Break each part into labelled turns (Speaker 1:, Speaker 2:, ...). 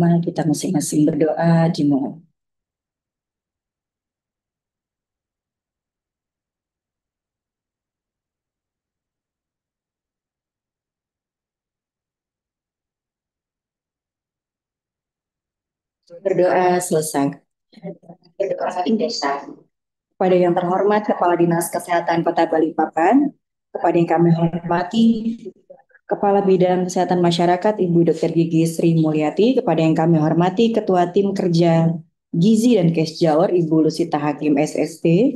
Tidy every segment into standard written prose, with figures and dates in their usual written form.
Speaker 1: Mari kita masing-masing berdoa dimulai. Berdoa selesai. Berdoa Indesa. Kepada yang terhormat Kepala Dinas Kesehatan Kota Balikpapan, kepada yang kami hormati Kepala Bidang Kesehatan Masyarakat Ibu Dr. Gigi Sri Mulyati, kepada yang kami hormati Ketua Tim Kerja Gizi dan Kes Jaor Ibu Lusita Hakim SST,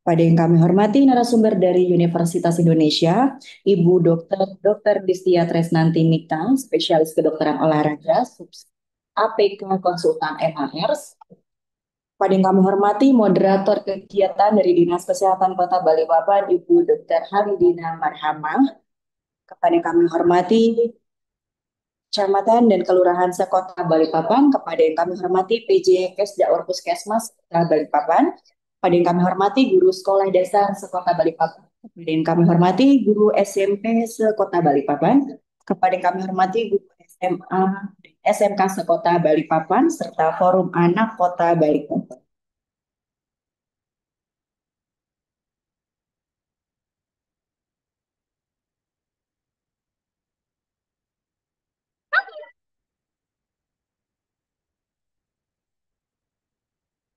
Speaker 1: pada yang kami hormati narasumber dari Universitas Indonesia, Ibu Dr. Distia Tresnanti Mitang, spesialis kedokteran olahraga, APK Konsultan MHR, pada yang kami hormati moderator kegiatan dari Dinas Kesehatan Kota Balikpapan, Ibu Dr. Halidina Marhamah, kepada yang kami hormati Kecamatan dan Kelurahan sekota Balikpapan, kepada yang kami hormati PJ Kesda Puskesmas Kota Balikpapan, kepada yang kami hormati guru sekolah dasar sekota Balikpapan, kepada yang kami hormati guru SMP sekota Balikpapan, kepada yang kami hormati guru SMA SMK sekota Balikpapan, serta Forum Anak Kota Balikpapan.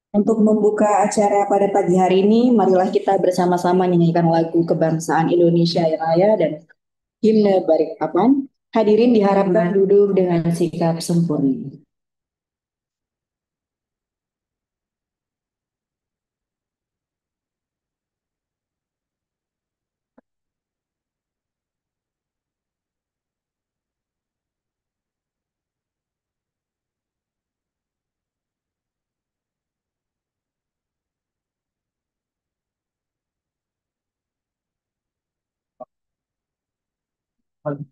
Speaker 1: Untuk membuka acara pada pagi hari ini, marilah kita bersama-sama menyanyikan lagu kebangsaan Indonesia Raya dan himne Balikpapan. Hadirin diharapkan duduk dengan sikap sempurna. Sudah.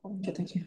Speaker 1: Lanjut aja.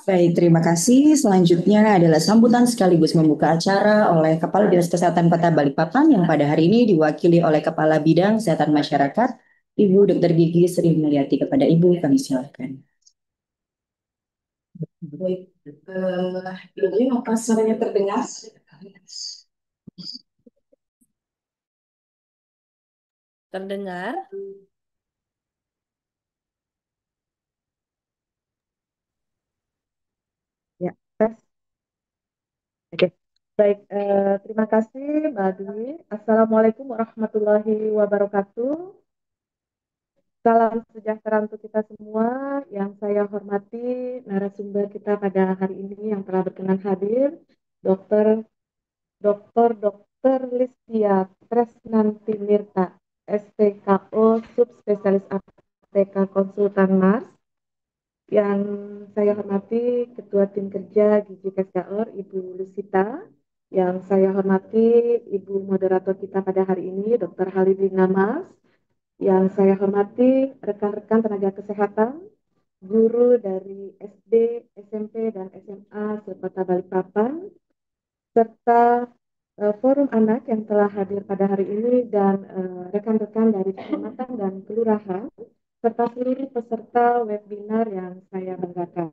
Speaker 1: Baik, terima kasih. Selanjutnya adalah sambutan sekaligus membuka acara oleh Kepala Dinas Kesehatan Kota Balikpapan yang pada hari ini diwakili oleh Kepala Bidang Kesehatan Masyarakat, Ibu Dr. Gigi Sri Mulyati. Kepada Ibu, kami silakan. Baik, ini apa suaranya terdengar?
Speaker 2: Terdengar?
Speaker 3: Ya, tes. Oke. Baik, terima kasih Mbak Dwi. Assalamualaikum warahmatullahi wabarakatuh. Salam sejahtera untuk kita semua. Yang saya hormati narasumber kita pada hari ini yang telah berkenan hadir, Dr. Dr. Listia Tresnanti Mirta, SPKO Subspesialis APK Konsultan Mars. Yang saya hormati Ketua Tim Kerja Gizi KSKR Ibu Lusita, yang saya hormati Ibu Moderator kita pada hari ini Dr. Halidina Mas, yang saya hormati rekan-rekan tenaga kesehatan, guru dari SD, SMP, dan SMA sekota Balikpapan, serta forum anak yang telah hadir pada hari ini dan rekan-rekan dari kecamatan dan kelurahan, serta seluruh peserta webinar yang saya banggakan.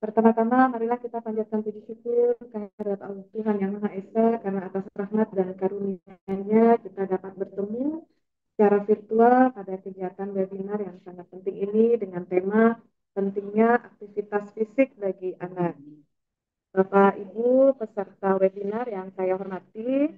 Speaker 3: Pertama-tama, marilah kita panjatkan puji syukur kehadirat Allah Tuhan Yang Maha Esa karena atas rahmat dan karunia-Nya kita dapat bertemu secara virtual pada kegiatan webinar yang sangat penting ini dengan tema pentingnya aktivitas fisik bagi anak. Bapak Ibu peserta webinar yang saya hormati,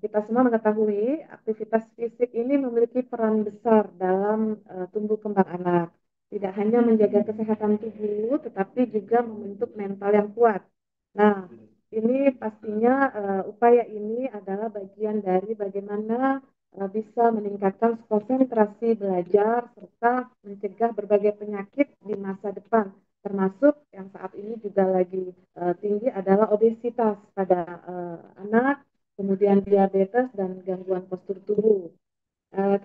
Speaker 3: kita semua mengetahui aktivitas fisik ini memiliki peran besar dalam tumbuh kembang anak. Tidak hanya menjaga kesehatan tubuh, tetapi juga membentuk mental yang kuat. Nah, ini pastinya upaya ini adalah bagian dari bagaimana bisa meningkatkan konsentrasi belajar serta mencegah berbagai penyakit di masa depan, termasuk yang saat ini juga lagi tinggi adalah obesitas pada anak, kemudian diabetes dan gangguan postur tubuh.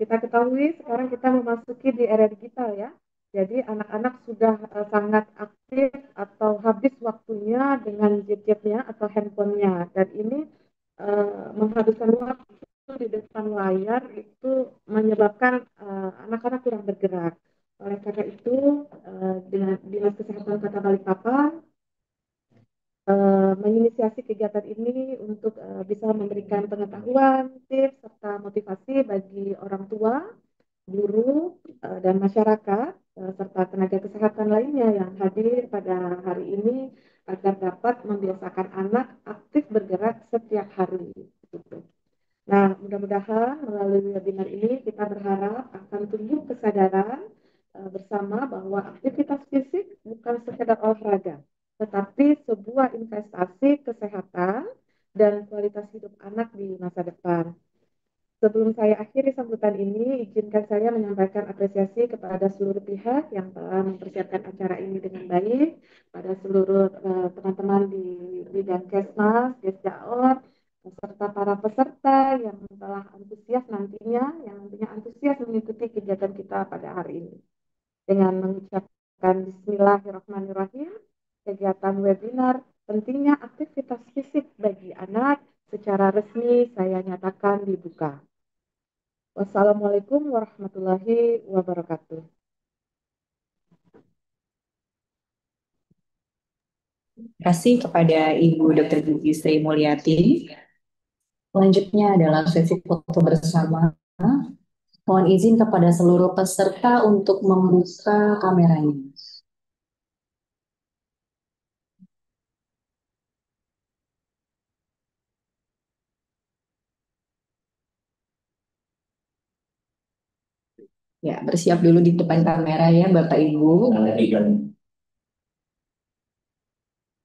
Speaker 3: Kita ketahui sekarang kita memasuki di era digital ya. Jadi anak-anak sudah sangat aktif atau habis waktunya dengan gadgetnya atau handphonenya. Dan ini menghabiskan waktu di depan layar itu menyebabkan anak-anak kurang bergerak. Oleh karena itu, dengan Dinas Kesehatan Kota Balikpapan menginisiasi kegiatan ini untuk bisa memberikan pengetahuan, tips, serta motivasi bagi orang tua, guru, dan masyarakat, serta tenaga kesehatan lainnya yang hadir pada hari ini agar dapat membiasakan anak aktif bergerak setiap hari. Gitu. Nah, mudah-mudahan melalui webinar ini kita berharap akan tumbuh kesadaran bersama bahwa aktivitas fisik bukan sekedar olahraga, tetapi sebuah investasi kesehatan dan kualitas hidup anak di masa depan. Sebelum saya akhiri sambutan ini, izinkan saya menyampaikan apresiasi kepada seluruh pihak yang telah mempersiapkan acara ini dengan baik, pada seluruh teman-teman di bidang Kesmas, Kesjaor, serta para peserta yang telah yang nantinya antusias mengikuti kegiatan kita pada hari ini. Dengan mengucapkan Bismillahirrahmanirrahim, kegiatan webinar pentingnya aktivitas fisik bagi anak secara resmi saya nyatakan dibuka. Wassalamualaikum warahmatullahi wabarakatuh.
Speaker 1: Terima kasih kepada Ibu Dr. Gigi Sri Mulyati. Selanjutnya adalah sesi foto bersama. Mohon izin kepada seluruh peserta untuk membuka kameranya. Ya, bersiap dulu di depan kamera ya, Bapak Ibu.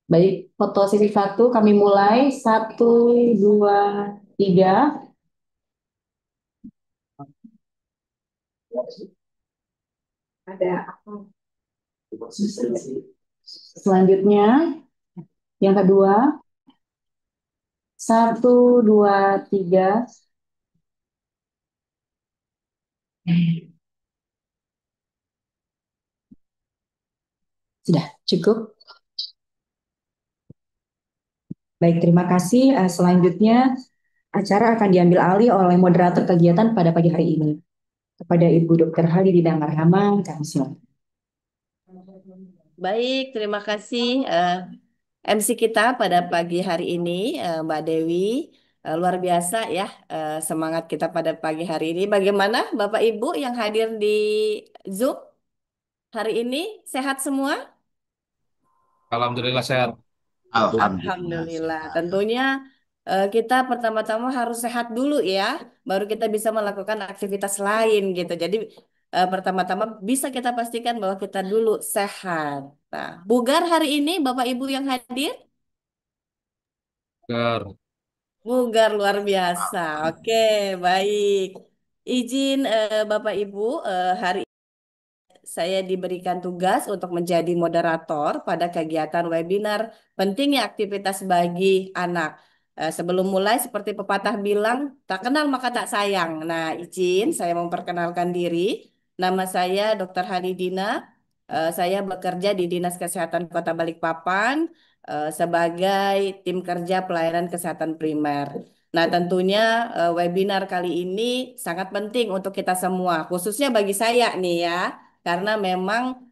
Speaker 1: Baik, foto sesi satu kami mulai. Satu, dua, tiga. Ada apa? Selanjutnya, yang kedua. Satu, dua, tiga. Sudah cukup. Baik, terima kasih. Selanjutnya, acara akan diambil alih oleh moderator kegiatan pada pagi hari ini. Kepada Ibu Dr. Halidina Marhama, kami silakan.
Speaker 2: Baik, terima kasih MC kita pada pagi hari ini, Mbak Dewi. Luar biasa ya semangat kita pada pagi hari ini. Bagaimana Bapak Ibu yang hadir di Zoom hari ini? Sehat semua?
Speaker 4: Alhamdulillah sehat.
Speaker 2: Alhamdulillah. Tentunya kita pertama-tama harus sehat dulu ya, baru kita bisa melakukan aktivitas lain gitu. Jadi pertama-tama bisa kita pastikan bahwa kita dulu sehat. Nah, bugar hari ini Bapak Ibu yang hadir?
Speaker 4: Ger.
Speaker 2: Bugar luar biasa. Oke, baik. Izin Bapak Ibu, hari saya diberikan tugas untuk menjadi moderator pada kegiatan webinar pentingnya aktivitas bagi anak. Sebelum mulai, seperti pepatah bilang, tak kenal maka tak sayang. Nah, izin saya memperkenalkan diri. Nama saya Dr. Halidina. Saya bekerja di Dinas Kesehatan Kota Balikpapan sebagai tim kerja pelayanan kesehatan primer. Nah, tentunya webinar kali ini sangat penting untuk kita semua, khususnya bagi saya nih ya. Karena memang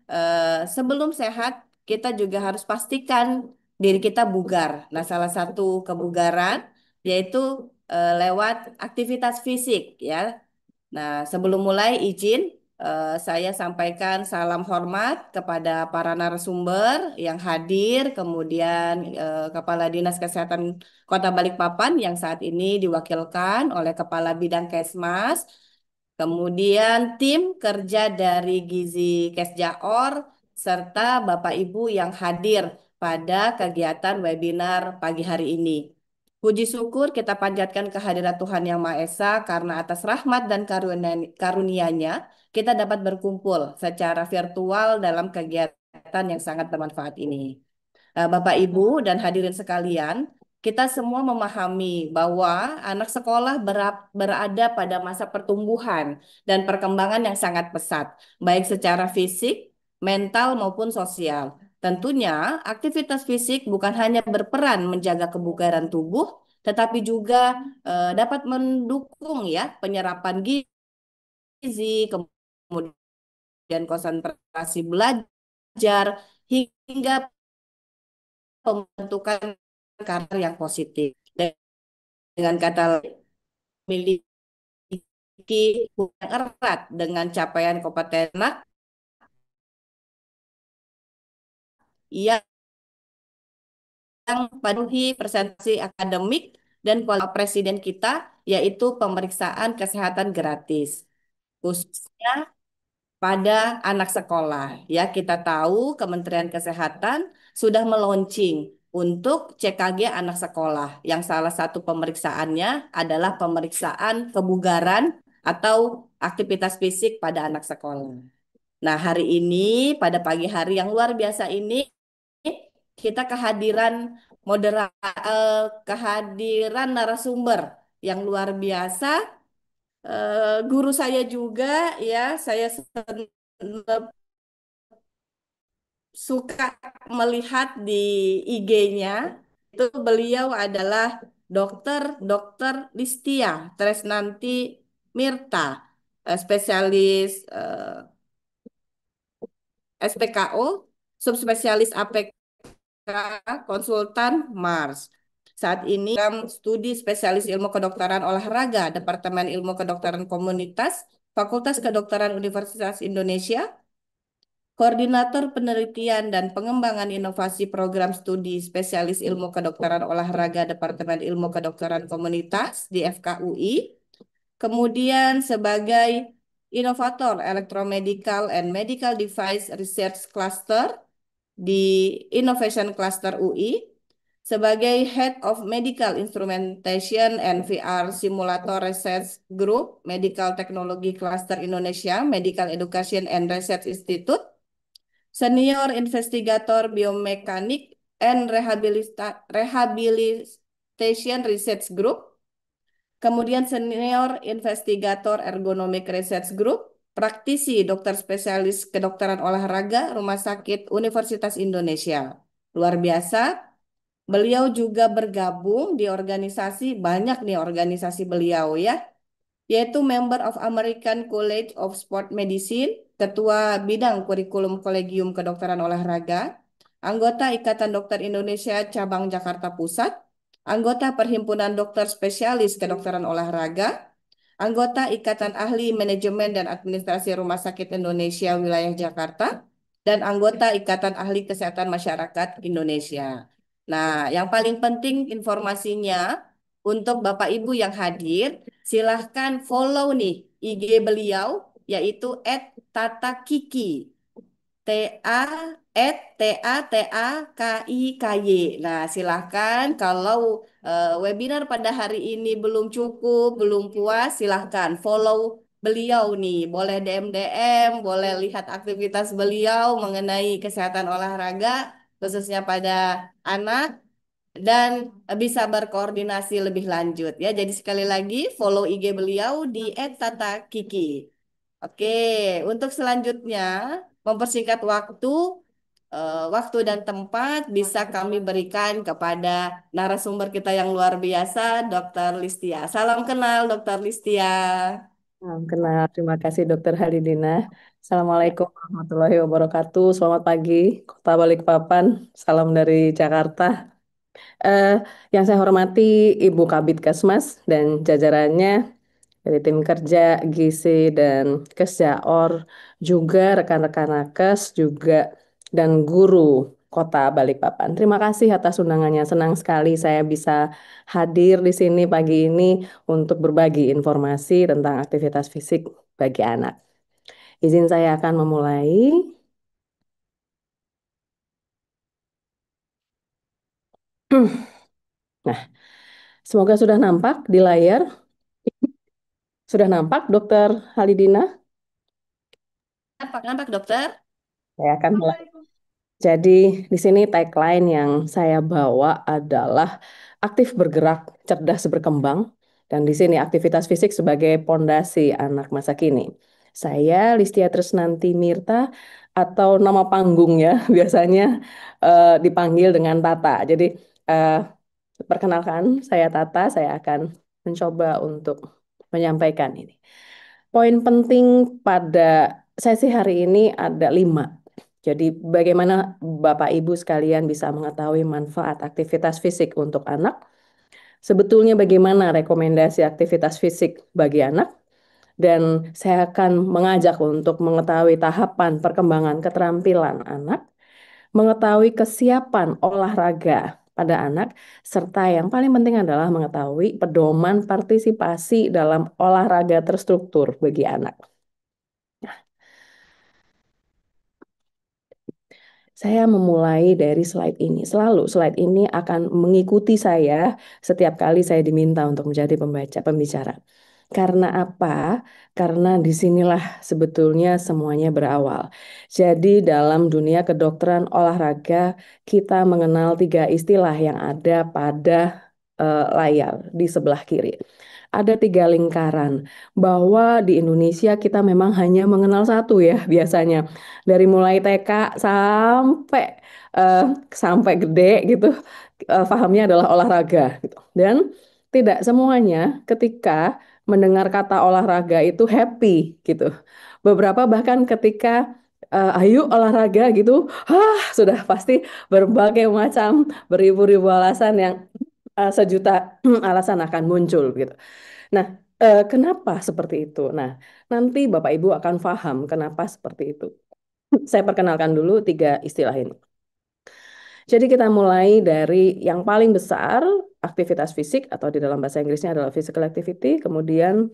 Speaker 2: sebelum sehat kita juga harus pastikan diri kita bugar. Nah, salah satu kebugaran yaitu lewat aktivitas fisik ya. Nah, sebelum mulai izin saya sampaikan salam hormat kepada para narasumber yang hadir, kemudian Kepala Dinas Kesehatan Kota Balikpapan yang saat ini diwakilkan oleh Kepala Bidang Kesmas. Kemudian tim kerja dari Gizi Kesjaor serta Bapak Ibu yang hadir pada kegiatan webinar pagi hari ini. Puji syukur kita panjatkan kehadirat Tuhan Yang Maha Esa karena atas rahmat dan karunia-Nya kita dapat berkumpul secara virtual dalam kegiatan yang sangat bermanfaat ini. Bapak, Ibu, dan hadirin sekalian, kita semua memahami bahwa anak sekolah berada pada masa pertumbuhan dan perkembangan yang sangat pesat, baik secara fisik, mental, maupun sosial. Tentunya, aktivitas fisik bukan hanya berperan menjaga kebugaran tubuh, tetapi juga dapat mendukung ya penyerapan gizi, kemudian konsentrasi belajar, hingga pembentukan karakter yang positif. Dengan kata lain, memiliki hubungan erat dengan capaian kompeten anak, yang penuhi presentasi akademik dan kualitas presiden kita, yaitu pemeriksaan kesehatan gratis, khususnya pada anak sekolah. Ya, kita tahu Kementerian Kesehatan sudah meluncing untuk CKG anak sekolah, yang salah satu pemeriksaannya adalah pemeriksaan kebugaran atau aktivitas fisik pada anak sekolah. Nah, hari ini, pada pagi hari yang luar biasa ini, kita kehadiran narasumber yang luar biasa. Guru saya juga, ya, saya suka melihat di IG-nya itu beliau adalah Dokter Listia Tresnanti Mirta, spesialis SPKO, subspesialis APK, konsultan Mars. Saat ini dalam studi spesialis ilmu kedokteran olahraga, Departemen Ilmu Kedokteran Komunitas, Fakultas Kedokteran Universitas Indonesia, Koordinator Penelitian dan Pengembangan Inovasi Program Studi Spesialis Ilmu Kedokteran Olahraga Departemen Ilmu Kedokteran Komunitas di FKUI. Kemudian sebagai inovator Electromedical and Medical Device Research Cluster di Innovation Cluster UI. Sebagai Head of Medical Instrumentation and VR Simulator Research Group Medical Technology Cluster Indonesia Medical Education and Research Institute. Senior Investigator Biomekanik and Rehabilitation Research Group, kemudian Senior Investigator Ergonomic Research Group, praktisi dokter spesialis kedokteran olahraga Rumah Sakit Universitas Indonesia. Luar biasa, beliau juga bergabung di organisasi, banyak nih organisasi beliau ya, yaitu Member of American College of Sport Medicine, Ketua Bidang Kurikulum Kolegium Kedokteran Olahraga, anggota Ikatan Dokter Indonesia Cabang Jakarta Pusat, anggota Perhimpunan Dokter Spesialis Kedokteran Olahraga, anggota Ikatan Ahli Manajemen dan Administrasi Rumah Sakit Indonesia Wilayah Jakarta, dan anggota Ikatan Ahli Kesehatan Masyarakat Indonesia. Nah, yang paling penting informasinya untuk Bapak Ibu yang hadir, silahkan follow nih IG beliau, yaitu @tatakiki. TA TATAKIKY. Nah, silahkan kalau webinar pada hari ini belum cukup, belum puas, silahkan follow beliau nih. Boleh DM, boleh lihat aktivitas beliau mengenai kesehatan olahraga, khususnya pada anak, dan bisa berkoordinasi lebih lanjut ya. Jadi sekali lagi follow IG beliau di @tatakiki. Oke, untuk selanjutnya mempersingkat waktu dan tempat bisa kami berikan kepada narasumber kita yang luar biasa, Dr. Listia. Salam kenal, Dr. Listia.
Speaker 4: Salam kenal, terima kasih Dokter Halidina.
Speaker 2: Ya.
Speaker 4: Assalamualaikum warahmatullahi wabarakatuh. Selamat pagi, Kota Balikpapan. Salam dari Jakarta. Eh, yang saya hormati Ibu Kabid Kesmas dan jajarannya dari tim kerja Gizi dan Kesjaor, juga rekan-rekan nakes juga dan guru Kota Balikpapan. Terima kasih atas undangannya. Senang sekali saya bisa hadir di sini pagi ini untuk berbagi informasi tentang aktivitas fisik bagi anak. Izin saya akan memulai. Nah, semoga sudah nampak di layar. Sudah nampak, Dokter Halidina?
Speaker 2: Nampak, dokter?
Speaker 4: Saya akan mulai. Jadi di sini tagline yang saya bawa adalah aktif bergerak, cerdas berkembang, dan di sini aktivitas fisik sebagai pondasi anak masa kini. Saya Listia Tresnanti Mirta atau nama panggungnya biasanya dipanggil dengan Tata. Jadi eh, perkenalkan saya Tata, saya akan mencoba untuk menyampaikan ini. Poin penting pada sesi hari ini ada 5. Jadi bagaimana Bapak Ibu sekalian bisa mengetahui manfaat aktivitas fisik untuk anak? Sebetulnya bagaimana rekomendasi aktivitas fisik bagi anak? Dan saya akan mengajak untuk mengetahui tahapan perkembangan keterampilan anak, mengetahui kesiapan olahraga pada anak, serta yang paling penting adalah mengetahui pedoman partisipasi dalam olahraga terstruktur bagi anak. Saya memulai dari slide ini. Selalu slide ini akan mengikuti saya setiap kali saya diminta untuk menjadi pembicara. Karena apa? Karena disinilah sebetulnya semuanya berawal. Jadi dalam dunia kedokteran olahraga, kita mengenal 3 istilah yang ada pada layar di sebelah kiri. Ada 3 lingkaran, bahwa di Indonesia kita memang hanya mengenal satu ya biasanya. Dari mulai TK eh, sampai gede gitu, pahamnya adalah olahraga gitu. Dan tidak semuanya ketika mendengar kata olahraga itu happy gitu. Beberapa bahkan ketika ayo olahraga gitu, sudah pasti berbagai macam beribu-ribu alasan yang sejuta alasan akan muncul gitu. Nah, kenapa seperti itu? Nah, nanti Bapak Ibu akan paham kenapa seperti itu. Saya perkenalkan dulu 3 istilah ini. Jadi kita mulai dari yang paling besar, aktivitas fisik atau di dalam bahasa Inggrisnya adalah physical activity. Kemudian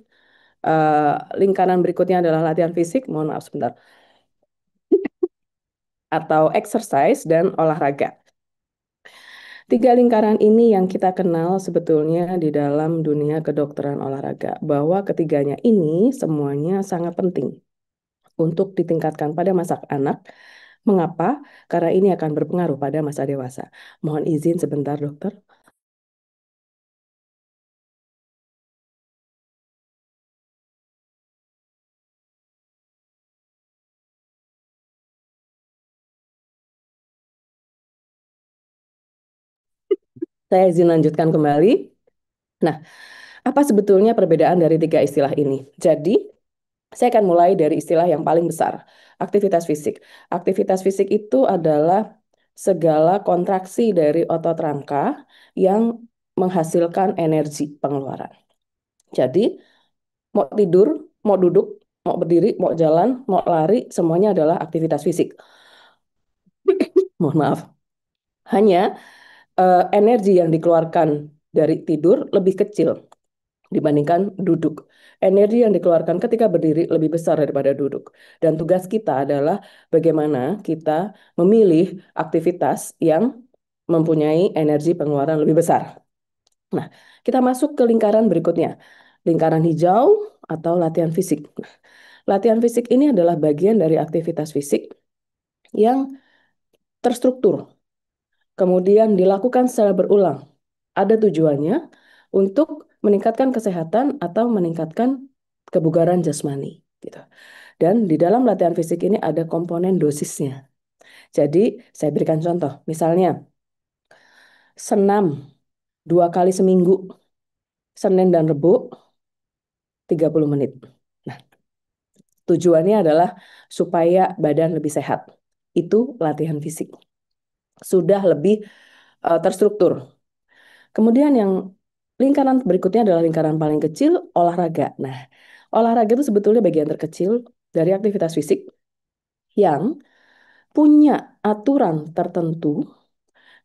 Speaker 4: lingkaran berikutnya adalah latihan fisik. Mohon maaf sebentar. Atau exercise dan olahraga. 3 lingkaran ini yang kita kenal sebetulnya di dalam dunia kedokteran olahraga, bahwa ketiganya ini semuanya sangat penting untuk ditingkatkan pada masa anak. Mengapa? Karena ini akan berpengaruh pada masa dewasa. Mohon izin sebentar, dokter. Saya izin lanjutkan kembali. Nah, apa sebetulnya perbedaan dari 3 istilah ini? Jadi, saya akan mulai dari istilah yang paling besar, aktivitas fisik. Aktivitas fisik itu adalah segala kontraksi dari otot rangka yang menghasilkan energi pengeluaran. Jadi, mau tidur, mau duduk, mau berdiri, mau jalan, mau lari, semuanya adalah aktivitas fisik. Mohon maaf. Hanya energi yang dikeluarkan dari tidur lebih kecil dibandingkan duduk. Energi yang dikeluarkan ketika berdiri lebih besar daripada duduk. Dan tugas kita adalah bagaimana kita memilih aktivitas yang mempunyai energi pengeluaran lebih besar. Nah, kita masuk ke lingkaran berikutnya. Lingkaran hijau atau latihan fisik. Latihan fisik ini adalah bagian dari aktivitas fisik yang terstruktur, kemudian dilakukan secara berulang. Ada tujuannya untuk meningkatkan kesehatan atau meningkatkan kebugaran jasmani, gitu. Dan di dalam latihan fisik ini ada komponen dosisnya. Jadi saya berikan contoh, misalnya senam 2 kali seminggu, Senin dan Rebu, 30 menit. Nah, tujuannya adalah supaya badan lebih sehat. Itu latihan fisik. Sudah lebih terstruktur. Kemudian yang lingkaran berikutnya adalah lingkaran paling kecil, olahraga. Nah, olahraga itu sebetulnya bagian terkecil dari aktivitas fisik yang punya aturan tertentu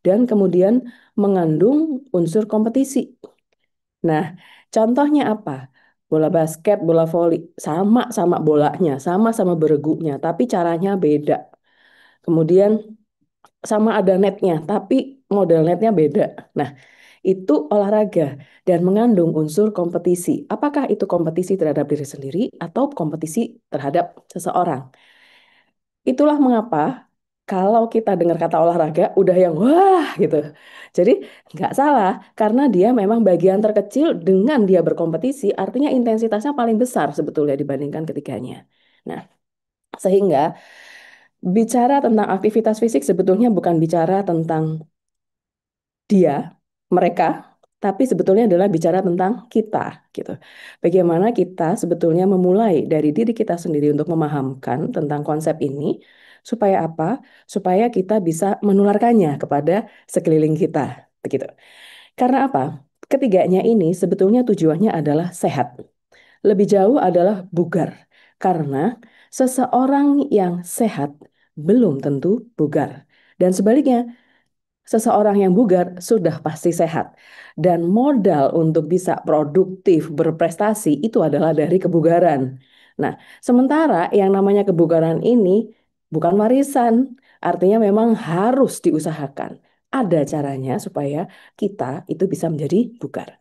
Speaker 4: dan kemudian mengandung unsur kompetisi. Nah, contohnya apa? Bola basket, bola voli, sama-sama bolanya, sama-sama beregunya, tapi caranya beda. Kemudian sama ada netnya, tapi model netnya beda. Nah, itu olahraga dan mengandung unsur kompetisi. Apakah itu kompetisi terhadap diri sendiri atau kompetisi terhadap seseorang? Itulah mengapa kalau kita dengar kata olahraga udah yang wah gitu. Jadi nggak salah karena dia memang bagian terkecil dengan dia berkompetisi, artinya intensitasnya paling besar sebetulnya dibandingkan ketiganya. Nah, sehingga bicara tentang aktivitas fisik sebetulnya bukan bicara tentang dia, mereka, tapi sebetulnya adalah bicara tentang kita, gitu. Bagaimana kita sebetulnya memulai dari diri kita sendiri untuk memahamkan tentang konsep ini, supaya apa? Supaya kita bisa menularkannya kepada sekeliling kita, begitu. Karena apa? Ketiganya ini sebetulnya tujuannya adalah sehat. Lebih jauh adalah bugar. Karena seseorang yang sehat belum tentu bugar. Dan sebaliknya, seseorang yang bugar sudah pasti sehat. Dan modal untuk bisa produktif, berprestasi itu adalah dari kebugaran. Nah, sementara yang namanya kebugaran ini bukan warisan, artinya memang harus diusahakan. Ada caranya supaya kita itu bisa menjadi bugar.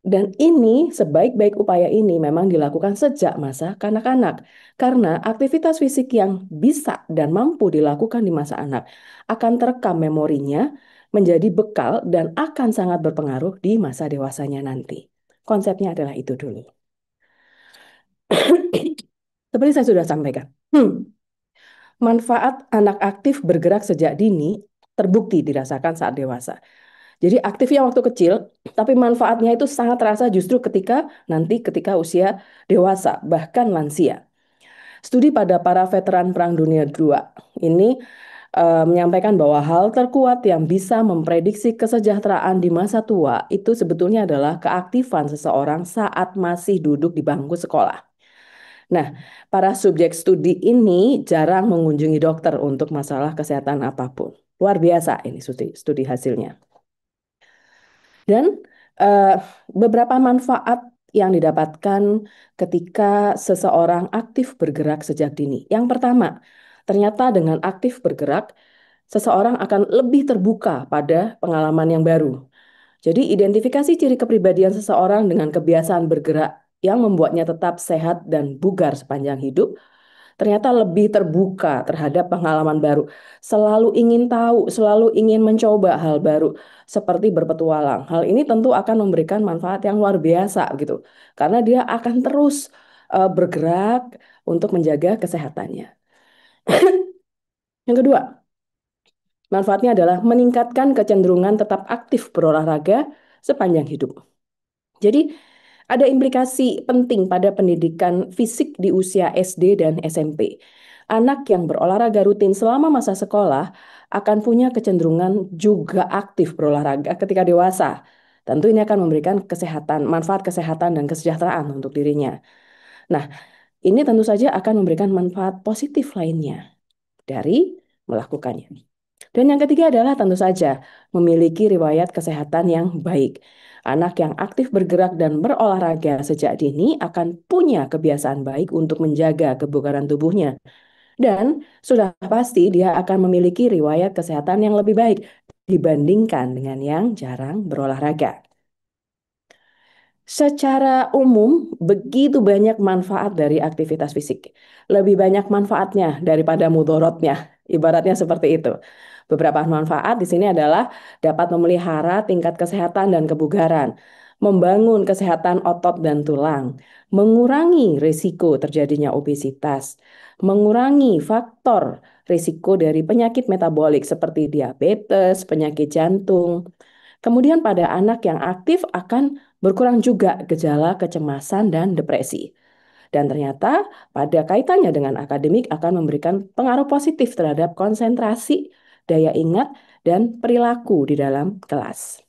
Speaker 4: Dan ini, sebaik-baik upaya ini memang dilakukan sejak masa kanak-kanak. Karena aktivitas fisik yang bisa dan mampu dilakukan di masa anak akan terekam memorinya menjadi bekal dan akan sangat berpengaruh di masa dewasanya nanti. Konsepnya adalah itu dulu. Seperti saya sudah sampaikan, manfaat anak aktif bergerak sejak dini terbukti dirasakan saat dewasa. Jadi aktifnya waktu kecil, tapi manfaatnya itu sangat terasa justru ketika usia dewasa, bahkan lansia. Studi pada para veteran Perang Dunia II ini menyampaikan bahwa hal terkuat yang bisa memprediksi kesejahteraan di masa tua itu sebetulnya adalah keaktifan seseorang saat masih duduk di bangku sekolah. Nah, para subjek studi ini jarang mengunjungi dokter untuk masalah kesehatan apapun. Luar biasa ini studi hasilnya. Dan beberapa manfaat yang didapatkan ketika seseorang aktif bergerak sejak dini. Yang pertama, ternyata dengan aktif bergerak, seseorang akan lebih terbuka pada pengalaman yang baru. Jadi identifikasi ciri kepribadian seseorang dengan kebiasaan bergerak yang membuatnya tetap sehat dan bugar sepanjang hidup ternyata lebih terbuka terhadap pengalaman baru. Selalu ingin tahu, selalu ingin mencoba hal baru seperti berpetualang. Hal ini tentu akan memberikan manfaat yang luar biasa gitu. Karena dia akan terus bergerak untuk menjaga kesehatannya. Yang kedua, manfaatnya adalah meningkatkan kecenderungan tetap aktif berolahraga sepanjang hidup. Jadi ada implikasi penting pada pendidikan fisik di usia SD dan SMP. Anak yang berolahraga rutin selama masa sekolah akan punya kecenderungan juga aktif berolahraga ketika dewasa. Tentu ini akan memberikan manfaat kesehatan dan kesejahteraan untuk dirinya. Nah, ini tentu saja akan memberikan manfaat positif lainnya dari melakukannya. Dan yang ketiga adalah tentu saja memiliki riwayat kesehatan yang baik. Anak yang aktif bergerak dan berolahraga sejak dini akan punya kebiasaan baik untuk menjaga kebugaran tubuhnya. Dan sudah pasti dia akan memiliki riwayat kesehatan yang lebih baik dibandingkan dengan yang jarang berolahraga. Secara umum, begitu banyak manfaat dari aktivitas fisik. Lebih banyak manfaatnya daripada mudorotnya. Ibaratnya seperti itu. Beberapa manfaat di sini adalah dapat memelihara tingkat kesehatan dan kebugaran, membangun kesehatan otot dan tulang, mengurangi risiko terjadinya obesitas, mengurangi faktor risiko dari penyakit metabolik seperti diabetes, penyakit jantung. Kemudian pada anak yang aktif akan berkurang juga gejala kecemasan dan depresi. Dan ternyata pada kaitannya dengan akademik akan memberikan pengaruh positif terhadap konsentrasi, daya ingat, dan perilaku di dalam kelas.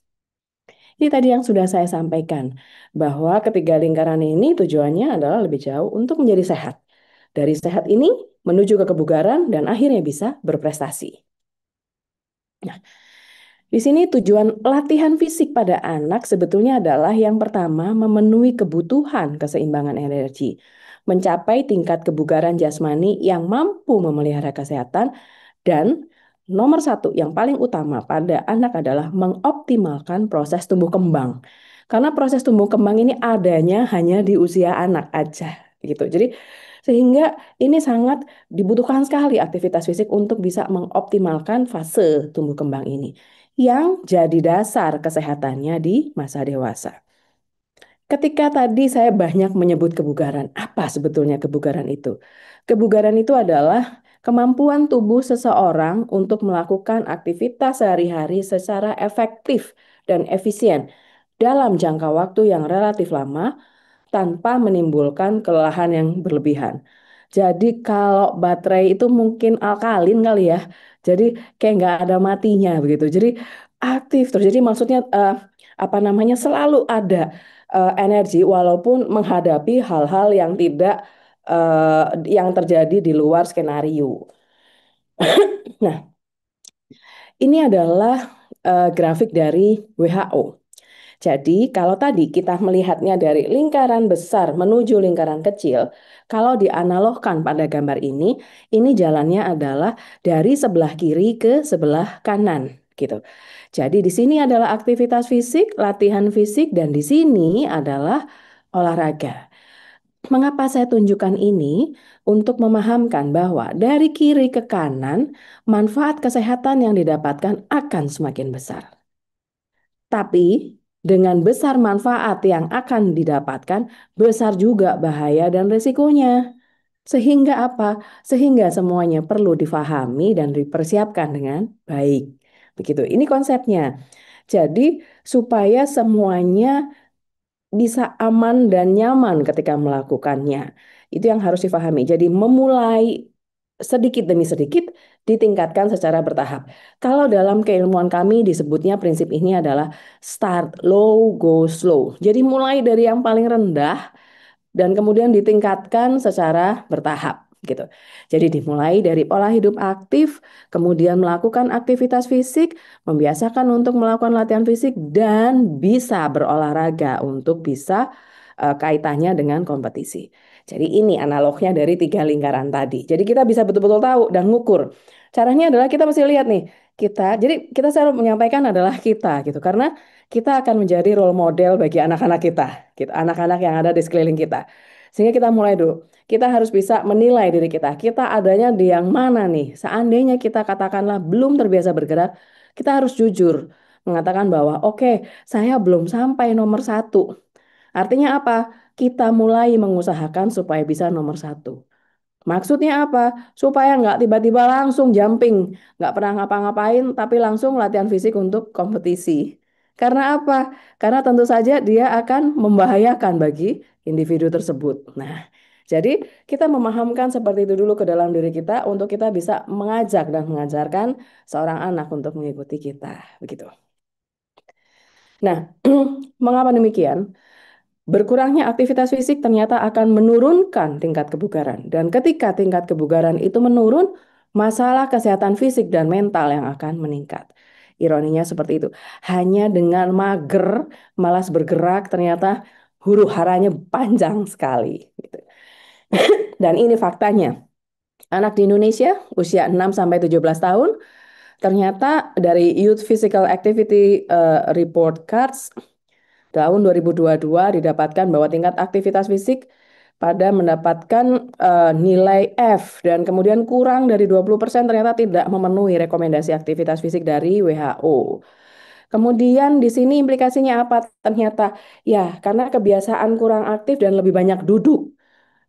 Speaker 4: Ini tadi yang sudah saya sampaikan, bahwa ketiga lingkaran ini tujuannya adalah lebih jauh untuk menjadi sehat. Dari sehat ini menuju ke kebugaran dan akhirnya bisa berprestasi. Nah, di sini tujuan latihan fisik pada anak sebetulnya adalah yang pertama memenuhi kebutuhan keseimbangan energi, mencapai tingkat kebugaran jasmani yang mampu memelihara kesehatan, dan nomor satu yang paling utama pada anak adalah mengoptimalkan proses tumbuh kembang. Karena proses tumbuh kembang ini adanya hanya di usia anak aja gitu. Jadi sehingga ini sangat dibutuhkan sekali aktivitas fisik untuk bisa mengoptimalkan fase tumbuh kembang ini yang jadi dasar kesehatannya di masa dewasa. Ketika tadi saya banyak menyebut kebugaran, apa sebetulnya kebugaran itu? Kebugaran itu adalah kemampuan tubuh seseorang untuk melakukan aktivitas sehari-hari secara efektif dan efisien dalam jangka waktu yang relatif lama tanpa menimbulkan kelelahan yang berlebihan. Jadi kalau baterai itu mungkin alkalin kali ya, jadi kayak nggak ada matinya begitu. Jadi aktif terus. Jadi maksudnya selalu ada energi walaupun menghadapi hal-hal yang tidak yang terjadi di luar skenario. Nah, Ini adalah grafik dari WHO. Jadi kalau tadi kita melihatnya dari lingkaran besar menuju lingkaran kecil, kalau dianalogkan pada gambar ini jalannya adalah dari sebelah kiri ke sebelah kanan gitu. Jadi di sini adalah aktivitas fisik, latihan fisik, dan di sini adalah olahraga. Mengapa saya tunjukkan ini? Untuk memahamkan bahwa dari kiri ke kanan, manfaat kesehatan yang didapatkan akan semakin besar. Tapi dengan besar manfaat yang akan didapatkan, besar juga bahaya dan risikonya. Sehingga apa? Sehingga semuanya perlu difahami dan dipersiapkan dengan baik. Begitu, ini konsepnya. Jadi supaya semuanya bisa aman dan nyaman ketika melakukannya. Itu yang harus difahami. Jadi memulai sedikit demi sedikit ditingkatkan secara bertahap. Kalau dalam keilmuan kami disebutnya prinsip ini adalah start low, go slow. Jadi mulai dari yang paling rendah dan kemudian ditingkatkan secara bertahap gitu. Jadi dimulai dari pola hidup aktif, kemudian melakukan aktivitas fisik, membiasakan untuk melakukan latihan fisik dan bisa berolahraga untuk bisa kaitannya dengan kompetisi. Jadi ini analognya dari 3 lingkaran tadi. Jadi kita bisa betul-betul tahu dan ngukur. Caranya adalah kita mesti lihat nih, jadi kita selalu menyampaikan adalah kita gitu karena kita akan menjadi role model bagi anak-anak kita, gitu, anak-anak yang ada di sekeliling kita. Sehingga kita mulai dulu. Kita harus bisa menilai diri kita. Kita adanya di yang mana nih? Seandainya kita katakanlah belum terbiasa bergerak, kita harus jujur mengatakan bahwa oke, saya belum sampai nomor 1. Artinya apa? Kita mulai mengusahakan supaya bisa nomor 1. Maksudnya apa? Supaya nggak tiba-tiba langsung jumping, nggak pernah ngapa-ngapain, tapi langsung latihan fisik untuk kompetisi. Karena apa? Karena tentu saja dia akan membahayakan bagi individu tersebut. Nah, jadi kita memahamkan seperti itu dulu ke dalam diri kita untuk kita bisa mengajak dan mengajarkan seorang anak untuk mengikuti kita. Begitu. Nah, mengapa demikian? Berkurangnya aktivitas fisik ternyata akan menurunkan tingkat kebugaran. Dan ketika tingkat kebugaran itu menurun, masalah kesehatan fisik dan mental yang akan meningkat. Ironinya seperti itu. Hanya dengan mager, malas bergerak, ternyata huru haranya panjang sekali. Gitu. Dan ini faktanya. Anak di Indonesia usia 6-17 tahun, ternyata dari Youth Physical Activity Report Cards tahun 2022 didapatkan bahwa tingkat aktivitas fisik pada mendapatkan nilai F dan kemudian kurang dari 20% ternyata tidak memenuhi rekomendasi aktivitas fisik dari WHO. Kemudian di sini implikasinya apa? Ternyata ya karena kebiasaan kurang aktif dan lebih banyak duduk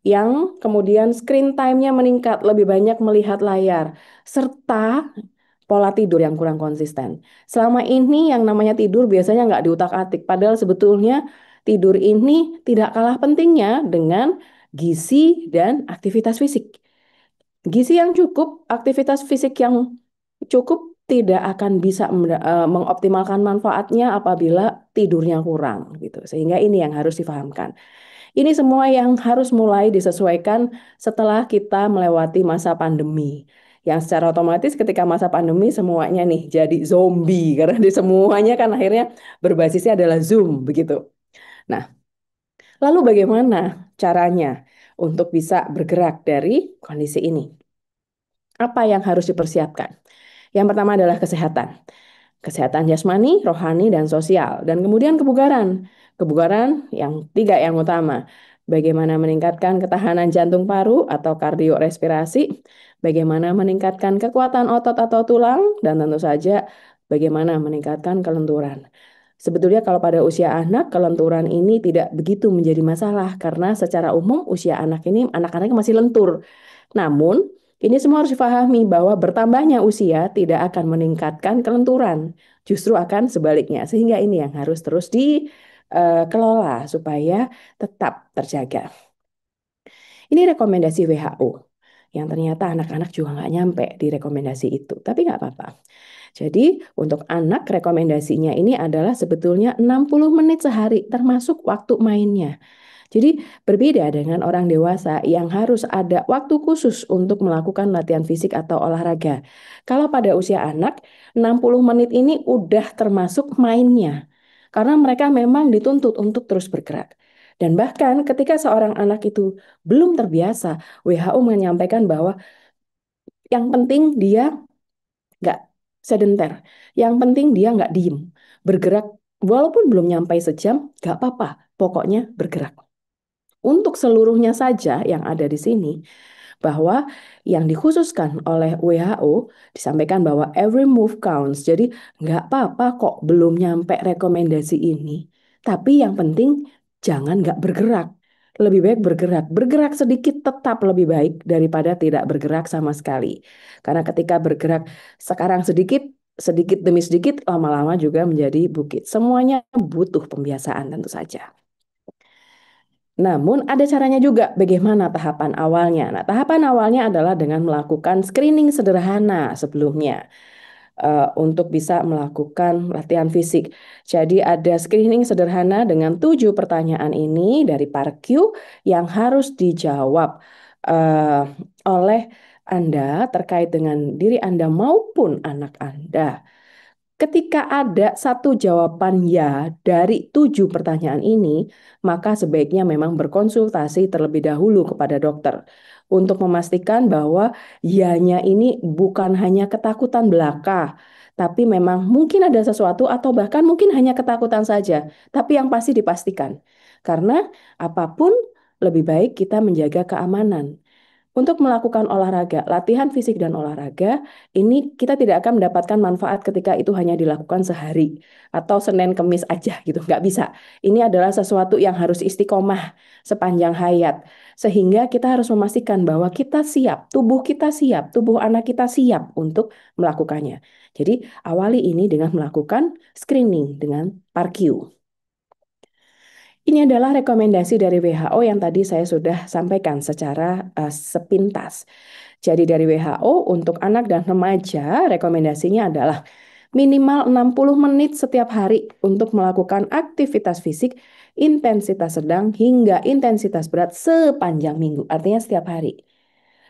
Speaker 4: yang kemudian screen time-nya meningkat, lebih banyak melihat layar serta pola tidur yang kurang konsisten. Selama ini yang namanya tidur biasanya nggak diutak-atik, padahal sebetulnya tidur ini tidak kalah pentingnya dengan gizi dan aktivitas fisik. Gizi yang cukup, aktivitas fisik yang cukup tidak akan bisa mengoptimalkan manfaatnya apabila tidurnya kurang gitu. Sehingga ini yang harus difahamkan. Ini semua yang harus mulai disesuaikan setelah kita melewati masa pandemi. Yang secara otomatis ketika masa pandemi semuanya nih jadi zombie karena di semuanya kan akhirnya berbasisnya adalah Zoom begitu. Nah, lalu bagaimana caranya untuk bisa bergerak dari kondisi ini? Apa yang harus dipersiapkan? Yang pertama adalah kesehatan. Kesehatan jasmani, rohani, dan sosial. Dan kemudian kebugaran. Kebugaran yang 3 yang utama. Bagaimana meningkatkan ketahanan jantung paru atau kardiorespirasi. Bagaimana meningkatkan kekuatan otot atau tulang. Dan tentu saja bagaimana meningkatkan kelenturan. Sebetulnya kalau pada usia anak, kelenturan ini tidak begitu menjadi masalah. Karena secara umum usia anak ini, anak-anak masih lentur. Namun, ini semua harus dipahami bahwa bertambahnya usia tidak akan meningkatkan kelenturan, justru akan sebaliknya. Sehingga ini yang harus terus dikelola supaya tetap terjaga. Ini rekomendasi WHO, yang ternyata anak-anak juga nggak nyampe di rekomendasi itu, tapi nggak apa-apa. Jadi untuk anak rekomendasinya ini adalah sebetulnya 60 menit sehari, termasuk waktu mainnya. Jadi berbeda dengan orang dewasa yang harus ada waktu khusus untuk melakukan latihan fisik atau olahraga. Kalau pada usia anak, 60 menit ini udah termasuk mainnya. Karena mereka memang dituntut untuk terus bergerak. Dan bahkan ketika seorang anak itu belum terbiasa, WHO menyampaikan bahwa yang penting dia nggak sedenter. Yang penting dia nggak diem. Bergerak walaupun belum nyampe sejam, nggak apa-apa. Pokoknya bergerak. Untuk seluruhnya saja yang ada di sini, bahwa yang dikhususkan oleh WHO disampaikan bahwa every move counts. Jadi nggak apa-apa kok belum nyampe rekomendasi ini. Tapi yang penting jangan nggak bergerak. Lebih baik bergerak. Bergerak sedikit tetap lebih baik daripada tidak bergerak sama sekali. Karena ketika bergerak sekarang sedikit, sedikit demi sedikit, lama-lama juga menjadi bukit. Semuanya butuh pembiasaan tentu saja. Namun ada caranya juga bagaimana tahapan awalnya. Nah, tahapan awalnya adalah dengan melakukan screening sederhana sebelumnya untuk bisa melakukan latihan fisik. Jadi ada screening sederhana dengan 7 pertanyaan ini dari PARQ yang harus dijawab eh, oleh Anda terkait dengan diri Anda maupun anak Anda. Ketika ada satu jawaban ya dari 7 pertanyaan ini, maka sebaiknya memang berkonsultasi terlebih dahulu kepada dokter untuk memastikan bahwa yanya ini bukan hanya ketakutan belaka, tapi memang mungkin ada sesuatu atau bahkan mungkin hanya ketakutan saja, tapi yang pasti dipastikan. Karena apapun lebih baik kita menjaga keamanan. Untuk melakukan olahraga, latihan fisik dan olahraga, ini kita tidak akan mendapatkan manfaat ketika itu hanya dilakukan sehari atau Senin Kemis aja gitu, nggak bisa. Ini adalah sesuatu yang harus istiqomah sepanjang hayat, sehingga kita harus memastikan bahwa kita siap, tubuh anak kita siap untuk melakukannya. Jadi awali ini dengan melakukan screening dengan PARQ. Ini adalah rekomendasi dari WHO yang tadi saya sudah sampaikan secara sepintas. Jadi dari WHO untuk anak dan remaja rekomendasinya adalah minimal 60 menit setiap hari untuk melakukan aktivitas fisik intensitas sedang hingga intensitas berat sepanjang minggu, artinya setiap hari.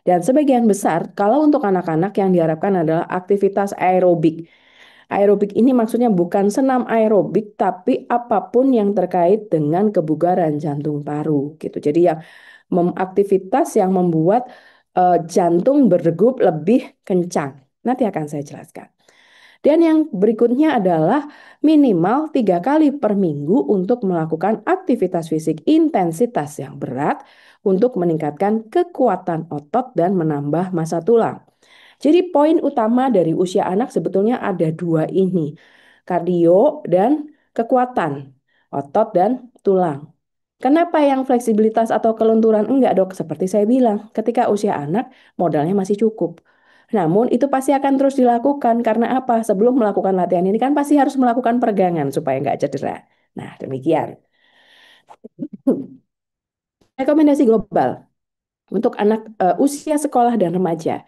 Speaker 4: Dan sebagian besar kalau untuk anak-anak yang diharapkan adalah aktivitas aerobik. Aerobik ini maksudnya bukan senam aerobik, tapi apapun yang terkait dengan kebugaran jantung paru gitu. Jadi yang aktivitas yang membuat jantung berdegup lebih kencang. Nanti akan saya jelaskan. Dan yang berikutnya adalah minimal 3 kali per minggu untuk melakukan aktivitas fisik intensitas yang berat untuk meningkatkan kekuatan otot dan menambah massa tulang. Jadi poin utama dari usia anak sebetulnya ada 2 ini, kardio dan kekuatan, otot dan tulang. Kenapa yang fleksibilitas atau kelenturan enggak dok? Seperti saya bilang, ketika usia anak modalnya masih cukup. Namun itu pasti akan terus dilakukan karena apa? Sebelum melakukan latihan ini kan pasti harus melakukan peregangan supaya enggak cedera. Nah demikian. Rekomendasi global untuk anak usia sekolah dan remaja.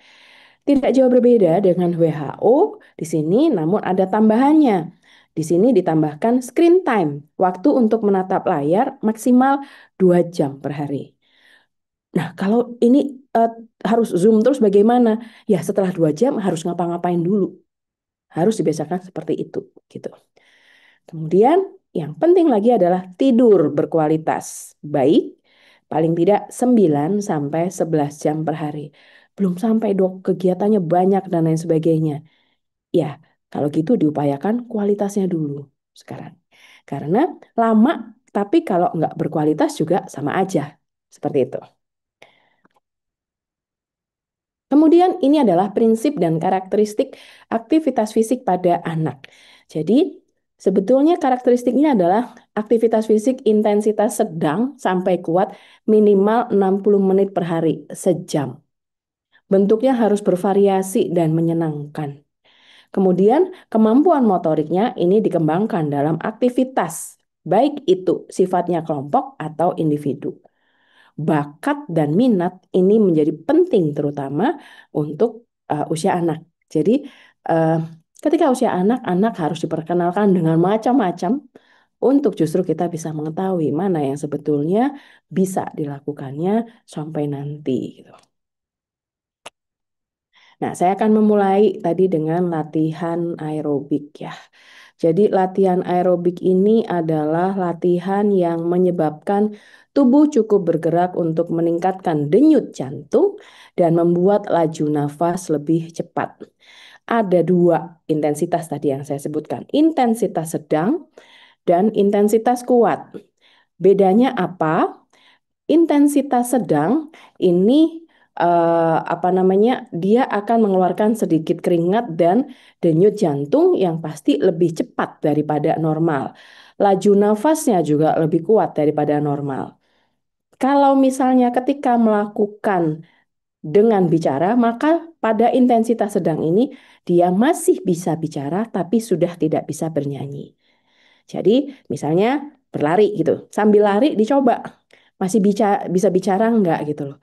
Speaker 4: Tidak jauh berbeda dengan WHO di sini, namun ada tambahannya. Di sini ditambahkan screen time, waktu untuk menatap layar maksimal 2 jam per hari. Nah, kalau ini harus Zoom terus bagaimana? Ya, setelah 2 jam harus ngapa-ngapain dulu. Harus dibiasakan seperti itu, gitu. Kemudian yang penting lagi adalah tidur berkualitas baik, paling tidak 9 sampai 11 jam per hari. Belum sampai dok, kegiatannya banyak dan lain sebagainya. Ya, kalau gitu diupayakan kualitasnya dulu sekarang. Karena lama, tapi kalau nggak berkualitas juga sama aja. Seperti itu. Kemudian ini adalah prinsip dan karakteristik aktivitas fisik pada anak. Jadi sebetulnya karakteristiknya adalah aktivitas fisik intensitas sedang sampai kuat minimal 60 menit per hari sejam. Bentuknya harus bervariasi dan menyenangkan. Kemudian kemampuan motoriknya ini dikembangkan dalam aktivitas, baik itu sifatnya kelompok atau individu. Bakat dan minat ini menjadi penting terutama untuk usia anak. Jadi uh, ketika usia anak, anak harus diperkenalkan dengan macam-macam untuk justru kita bisa mengetahui mana yang sebetulnya bisa dilakukannya sampai nanti gitu. Nah, saya akan memulai tadi dengan latihan aerobik ya. Jadi latihan aerobik ini adalah latihan yang menyebabkan tubuh cukup bergerak untuk meningkatkan denyut jantung dan membuat laju nafas lebih cepat. Ada dua intensitas tadi yang saya sebutkan, intensitas sedang dan intensitas kuat. Bedanya apa? Intensitas sedang ini apa namanya? Dia akan mengeluarkan sedikit keringat dan denyut jantung yang pasti lebih cepat daripada normal. Laju nafasnya juga lebih kuat daripada normal. Kalau misalnya ketika melakukan dengan bicara, maka pada intensitas sedang ini dia masih bisa bicara tapi sudah tidak bisa bernyanyi. Jadi misalnya berlari gitu, sambil lari dicoba masih bisa bicara enggak gitu loh.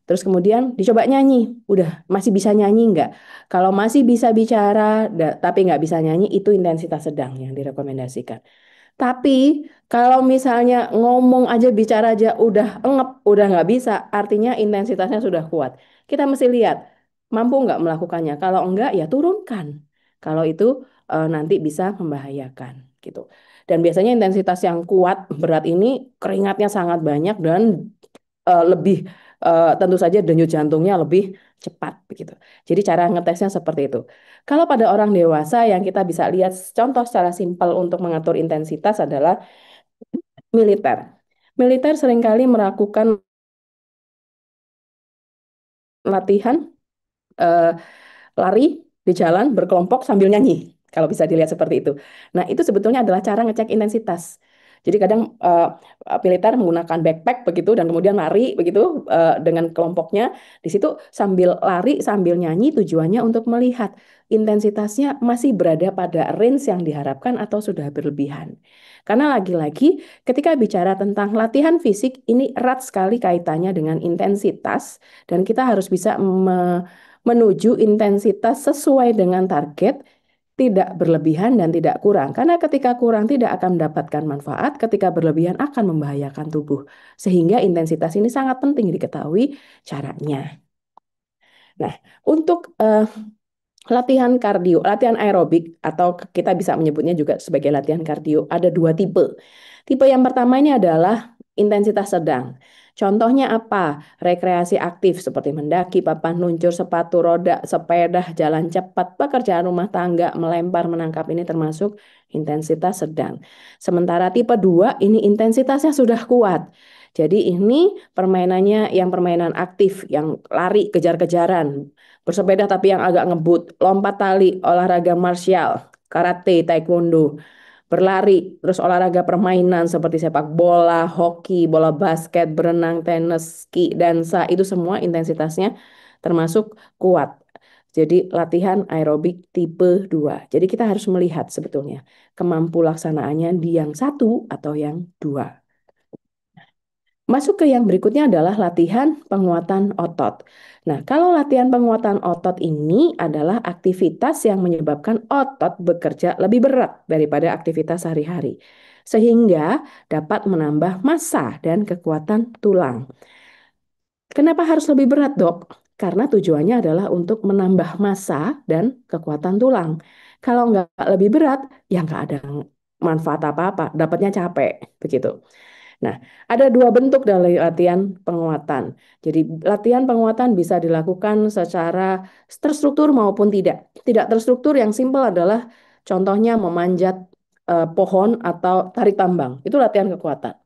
Speaker 4: Terus kemudian dicoba nyanyi, udah masih bisa nyanyi enggak? Kalau masih bisa bicara tapi nggak bisa nyanyi, itu intensitas sedang yang direkomendasikan. Tapi kalau misalnya ngomong aja, bicara aja udah engep, udah nggak bisa, artinya intensitasnya sudah kuat. Kita mesti lihat mampu nggak melakukannya. Kalau enggak ya turunkan. Kalau itu nanti bisa membahayakan gitu. Dan biasanya intensitas yang kuat berat ini keringatnya sangat banyak dan lebih tentu saja denyut jantungnya lebih cepat begitu. Jadi cara ngetesnya seperti itu. Kalau pada orang dewasa yang kita bisa lihat contoh secara simpel untuk mengatur intensitas adalah militer. Militer seringkali melakukan latihan eh, lari di jalan berkelompok sambil nyanyi. Kalau bisa dilihat seperti itu. Nah, itu sebetulnya adalah cara ngecek intensitas. Jadi kadang militer menggunakan backpack begitu dan kemudian lari begitu dengan kelompoknya. Di situ sambil lari sambil nyanyi tujuannya untuk melihat intensitasnya masih berada pada range yang diharapkan atau sudah berlebihan. Karena lagi-lagi ketika bicara tentang latihan fisik ini erat sekali kaitannya dengan intensitas dan kita harus bisa menuju intensitas sesuai dengan target, tidak berlebihan dan tidak kurang. Karena ketika kurang tidak akan mendapatkan manfaat, ketika berlebihan akan membahayakan tubuh. Sehingga intensitas ini sangat penting diketahui caranya. Nah, untuk latihan kardio, latihan aerobik atau kita bisa menyebutnya juga sebagai latihan kardio, ada dua tipe. Tipe yang pertama ini adalah intensitas sedang. Contohnya apa? Rekreasi aktif seperti mendaki, papan luncur, sepatu roda, sepeda, jalan cepat, pekerjaan rumah tangga, melempar, menangkap ini termasuk intensitas sedang. Sementara tipe 2 ini intensitasnya sudah kuat. Jadi ini permainannya yang permainan aktif, yang lari, kejar-kejaran, bersepeda tapi yang agak ngebut, lompat tali, olahraga martial, karate, taekwondo, berlari, terus olahraga permainan seperti sepak bola, hoki, bola basket, berenang, tenis, ski, dansa, itu semua intensitasnya termasuk kuat. Jadi latihan aerobik tipe 2. Jadi kita harus melihat sebetulnya kemampu laksanaannya di yang satu atau yang dua. Masuk ke yang berikutnya adalah latihan penguatan otot. Nah, kalau latihan penguatan otot ini adalah aktivitas yang menyebabkan otot bekerja lebih berat daripada aktivitas sehari-hari, sehingga dapat menambah massa dan kekuatan tulang. Kenapa harus lebih berat, Dok? Karena tujuannya adalah untuk menambah massa dan kekuatan tulang. Kalau nggak lebih berat, ya nggak ada manfaat apa-apa, dapatnya capek, begitu. Nah, ada dua bentuk dari latihan penguatan. Jadi, latihan penguatan bisa dilakukan secara terstruktur maupun tidak. Tidak terstruktur yang simpel adalah contohnya memanjat pohon atau tarik tambang. Itu latihan kekuatan.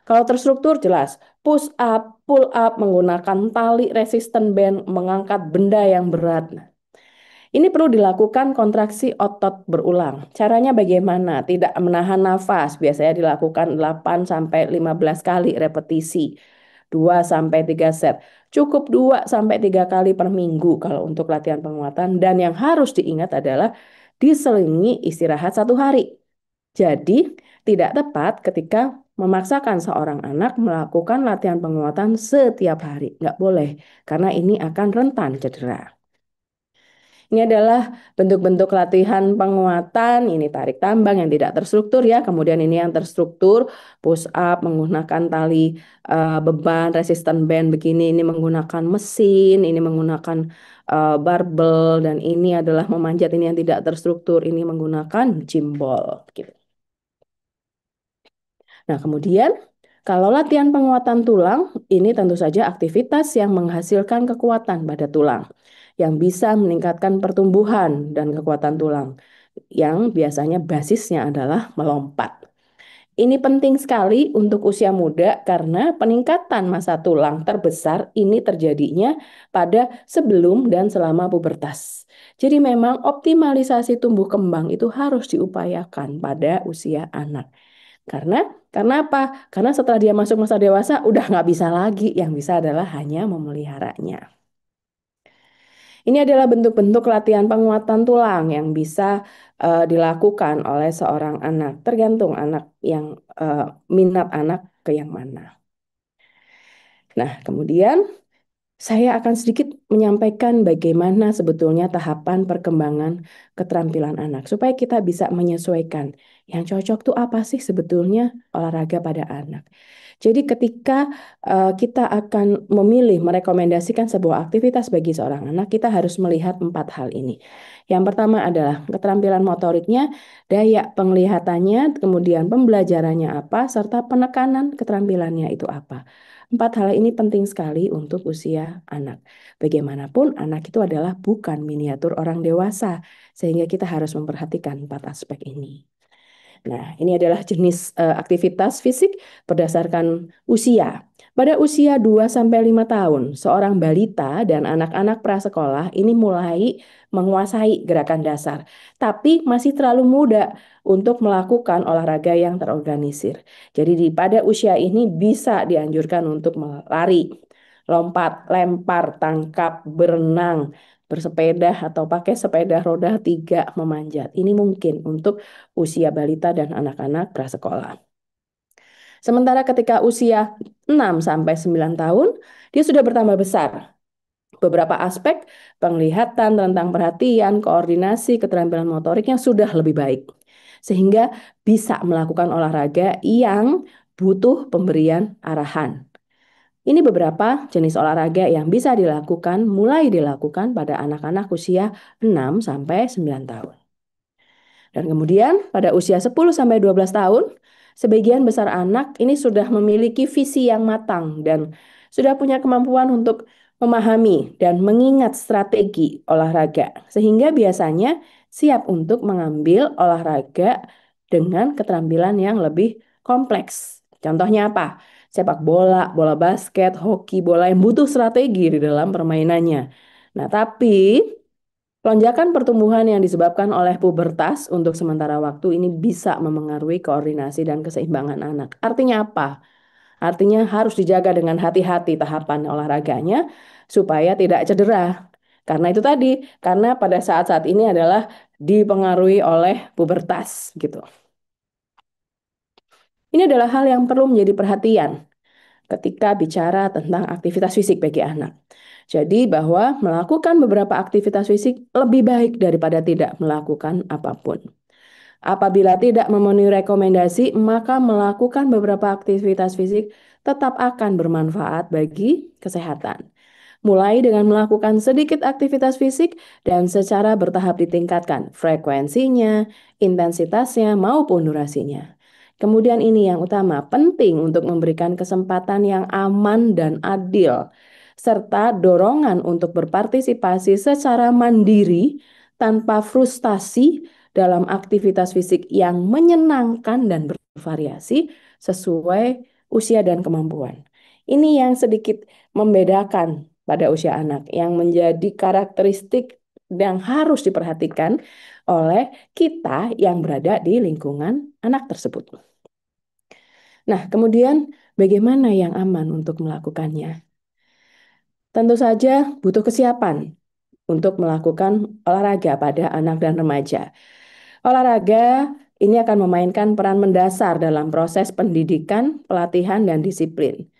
Speaker 4: Kalau terstruktur jelas, push up, pull up, menggunakan tali resisten band, mengangkat benda yang berat. Ini perlu dilakukan kontraksi otot berulang. Caranya bagaimana? Tidak menahan nafas, biasanya dilakukan 8 sampai 15 kali repetisi. 2 sampai 3 set. Cukup 2 sampai 3 kali per minggu kalau untuk latihan penguatan dan yang harus diingat adalah diselingi istirahat 1 hari. Jadi, tidak tepat ketika memaksakan seorang anak melakukan latihan penguatan setiap hari. Nggak boleh, karena ini akan rentan cedera. Ini adalah bentuk-bentuk latihan penguatan, ini tarik tambang yang tidak terstruktur ya, kemudian ini yang terstruktur, push up menggunakan tali beban, resistant band begini, ini menggunakan mesin, ini menggunakan barbel, dan ini adalah memanjat, ini yang tidak terstruktur, ini menggunakan gym ball gitu. Nah, kemudian kalau latihan penguatan tulang, ini tentu saja aktivitas yang menghasilkan kekuatan pada tulang, yang bisa meningkatkan pertumbuhan dan kekuatan tulang, yang biasanya basisnya adalah melompat. Ini penting sekali untuk usia muda karena peningkatan massa tulang terbesar ini terjadinya pada sebelum dan selama pubertas. Jadi memang optimalisasi tumbuh kembang itu harus diupayakan pada usia anak. Karena apa? Karena setelah dia masuk masa dewasa udah nggak bisa lagi, yang bisa adalah hanya memeliharanya. Ini adalah bentuk-bentuk latihan penguatan tulang yang bisa dilakukan oleh seorang anak, tergantung anak yang minat anak ke yang mana. Nah, kemudian saya akan sedikit menyampaikan bagaimana sebetulnya tahapan perkembangan keterampilan anak supaya kita bisa menyesuaikan yang cocok tuh apa sih sebetulnya olahraga pada anak. Jadi ketika kita akan memilih merekomendasikan sebuah aktivitas bagi seorang anak, kita harus melihat 4 hal ini. Yang pertama adalah keterampilan motoriknya, daya penglihatannya, kemudian pembelajarannya apa, serta penekanan keterampilannya itu apa. 4 hal ini penting sekali untuk usia anak. Bagaimanapun anak itu adalah bukan miniatur orang dewasa, sehingga kita harus memperhatikan 4 aspek ini. Nah, ini adalah jenis aktivitas fisik berdasarkan usia. Pada usia 2-5 tahun, seorang balita dan anak-anak prasekolah ini mulai menguasai gerakan dasar, tapi masih terlalu muda untuk melakukan olahraga yang terorganisir. Jadi pada usia ini bisa dianjurkan untuk lari, lompat, lempar, tangkap, berenang, bersepeda atau pakai sepeda roda 3 memanjat. Ini mungkin untuk usia balita dan anak-anak prasekolah. Sementara ketika usia 6-9 tahun, dia sudah bertambah besar. Beberapa aspek penglihatan, tentang perhatian, koordinasi, keterampilan motoriknya sudah lebih baik. Sehingga bisa melakukan olahraga yang butuh pemberian arahan. Ini beberapa jenis olahraga yang bisa mulai dilakukan pada anak-anak usia 6-9 tahun. Dan kemudian pada usia 10-12 tahun, sebagian besar anak ini sudah memiliki visi yang matang dan sudah punya kemampuan untuk memahami dan mengingat strategi olahraga, sehingga biasanya siap untuk mengambil olahraga dengan keterampilan yang lebih kompleks. Contohnya apa? Sepak bola, bola basket, hoki, bola yang butuh strategi di dalam permainannya. Nah, tapi lonjakan pertumbuhan yang disebabkan oleh pubertas untuk sementara waktu ini bisa memengaruhi koordinasi dan keseimbangan anak. Artinya apa? Artinya harus dijaga dengan hati-hati tahapan olahraganya supaya tidak cedera. Karena itu tadi, karena pada saat-saat ini adalah dipengaruhi oleh pubertas gitu. Ini adalah hal yang perlu menjadi perhatian ketika bicara tentang aktivitas fisik bagi anak. Jadi bahwa melakukan beberapa aktivitas fisik lebih baik daripada tidak melakukan apapun. Apabila tidak memenuhi rekomendasi, maka melakukan beberapa aktivitas fisik tetap akan bermanfaat bagi kesehatan. Mulai dengan melakukan sedikit aktivitas fisik dan secara bertahap ditingkatkan frekuensinya, intensitasnya, maupun durasinya. Kemudian ini yang utama, penting untuk memberikan kesempatan yang aman dan adil, serta dorongan untuk berpartisipasi secara mandiri tanpa frustasi dalam aktivitas fisik yang menyenangkan dan bervariasi sesuai usia dan kemampuan. Ini yang sedikit membedakan pada usia anak, yang menjadi karakteristik yang harus diperhatikan oleh kita yang berada di lingkungan anak tersebut. Nah, kemudian bagaimana yang aman untuk melakukannya? Tentu saja butuh kesiapan untuk melakukan olahraga pada anak dan remaja. Olahraga ini akan memainkan peran mendasar dalam proses pendidikan, pelatihan, dan disiplin.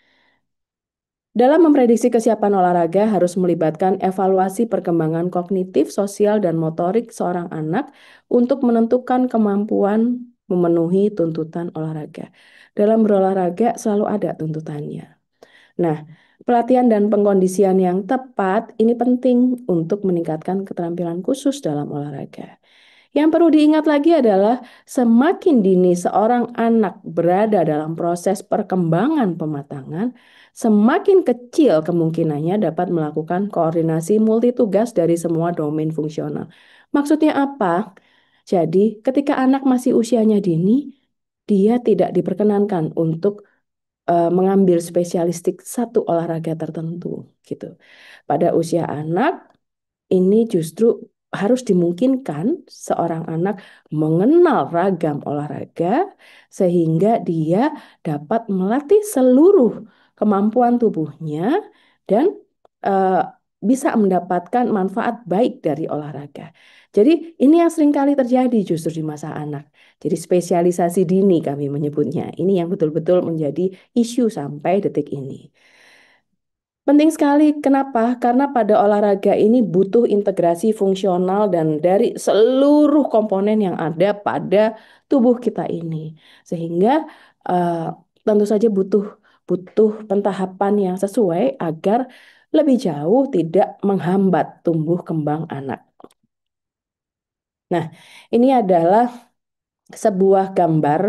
Speaker 4: Dalam memprediksi kesiapan olahraga harus melibatkan evaluasi perkembangan kognitif, sosial, dan motorik seorang anak untuk menentukan kemampuan memenuhi tuntutan olahraga. Dalam berolahraga selalu ada tuntutannya. Nah, pelatihan dan pengkondisian yang tepat ini penting untuk meningkatkan keterampilan khusus dalam olahraga. Yang perlu diingat lagi adalah semakin dini seorang anak berada dalam proses perkembangan pematangan, semakin kecil kemungkinannya dapat melakukan koordinasi multitugas dari semua domain fungsional. Maksudnya apa? Jadi, ketika anak masih usianya dini, dia tidak diperkenankan untuk mengambil spesialistik satu olahraga tertentu gitu. Pada usia anak ini justru harus dimungkinkan seorang anak mengenal ragam olahraga sehingga dia dapat melatih seluruh kemampuan tubuhnya dan eh, bisa mendapatkan manfaat baik dari olahraga. Jadi ini yang seringkali terjadi justru di masa anak. Jadi spesialisasi dini kami menyebutnya. Ini yang betul-betul menjadi isu sampai detik ini. Penting sekali, kenapa? Karena pada olahraga ini butuh integrasi fungsional dan dari seluruh komponen yang ada pada tubuh kita ini. Sehingga eh, tentu saja butuh butuh pentahapan yang sesuai agar lebih jauh tidak menghambat tumbuh kembang anak. Nah, ini adalah sebuah gambar,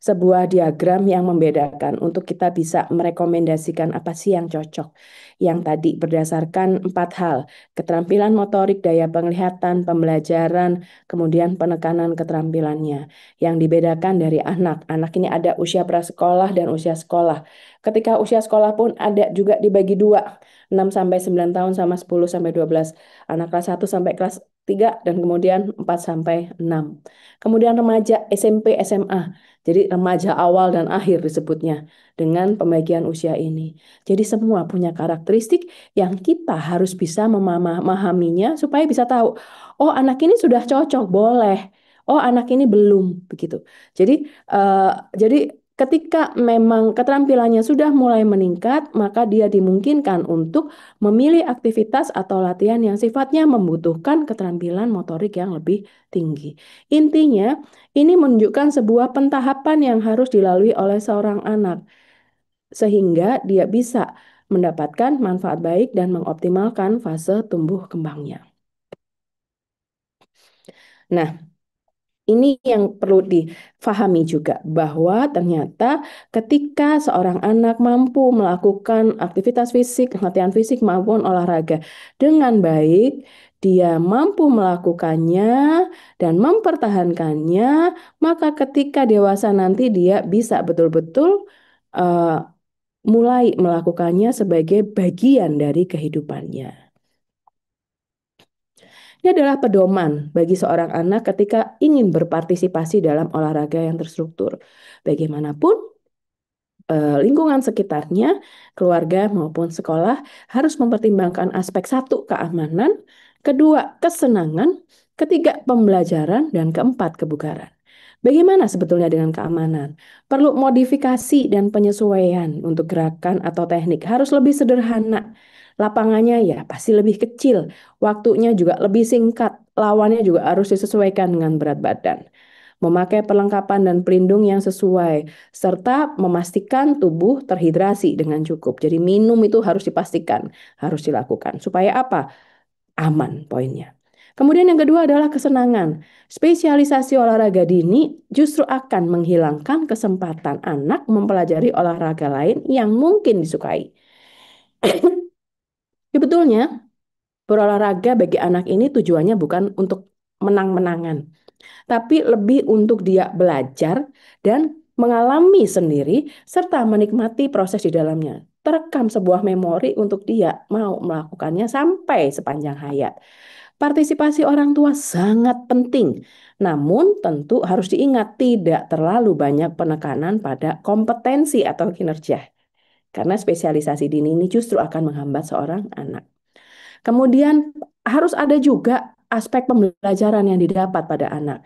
Speaker 4: sebuah diagram yang membedakan untuk kita bisa merekomendasikan apa sih yang cocok. Yang tadi berdasarkan 4 hal, keterampilan motorik, daya penglihatan, pembelajaran, kemudian penekanan keterampilannya. Yang dibedakan dari anak. Anak ini ada usia prasekolah dan usia sekolah. Ketika usia sekolah pun ada juga dibagi dua, 6 sampai 9 tahun sama 10 sampai 12. Anak kelas 1 sampai kelas 3 dan kemudian 4 sampai 6. Kemudian remaja SMP, SMA. Jadi remaja awal dan akhir disebutnya dengan pembagian usia ini. Jadi semua punya karakteristik yang kita harus bisa memahaminya supaya bisa tahu, oh anak ini sudah cocok, boleh. Oh anak ini belum, begitu. Jadi jadi ketika memang keterampilannya sudah mulai meningkat, maka dia dimungkinkan untuk memilih aktivitas atau latihan yang sifatnya membutuhkan keterampilan motorik yang lebih tinggi. Intinya, ini menunjukkan sebuah pentahapan yang harus dilalui oleh seorang anak, sehingga dia bisa mendapatkan manfaat baik dan mengoptimalkan fase tumbuh kembangnya. Nah, ini yang perlu difahami juga bahwa ternyata ketika seorang anak mampu melakukan aktivitas fisik, latihan fisik maupun olahraga dengan baik, dia mampu melakukannya dan mempertahankannya, maka ketika dewasa nanti dia bisa betul-betul uh, mulai melakukannya sebagai bagian dari kehidupannya. Ini adalah pedoman bagi seorang anak ketika ingin berpartisipasi dalam olahraga yang terstruktur. Bagaimanapun, lingkungan sekitarnya, keluarga maupun sekolah harus mempertimbangkan aspek satu, keamanan, kedua, kesenangan, ketiga, pembelajaran, dan keempat, kebugaran. Bagaimana sebetulnya dengan keamanan? Perlu modifikasi dan penyesuaian untuk gerakan atau teknik harus lebih sederhana. Lapangannya ya pasti lebih kecil, waktunya juga lebih singkat, lawannya juga harus disesuaikan dengan berat badan. Memakai perlengkapan dan pelindung yang sesuai, serta memastikan tubuh terhidrasi dengan cukup. Jadi minum itu harus dipastikan, harus dilakukan. Supaya apa? Aman poinnya. Kemudian yang kedua adalah kesenangan. Spesialisasi olahraga dini justru akan menghilangkan kesempatan anak mempelajari olahraga lain yang mungkin disukai. Sebetulnya berolahraga bagi anak ini tujuannya bukan untuk menang-menangan, tapi lebih untuk dia belajar dan mengalami sendiri serta menikmati proses di dalamnya. Terekam sebuah memori untuk dia mau melakukannya sampai sepanjang hayat. Partisipasi orang tua sangat penting, namun tentu harus diingat tidak terlalu banyak penekanan pada kompetensi atau kinerja. Karena spesialisasi dini ini justru akan menghambat seorang anak. Kemudian harus ada juga aspek pembelajaran yang didapat pada anak.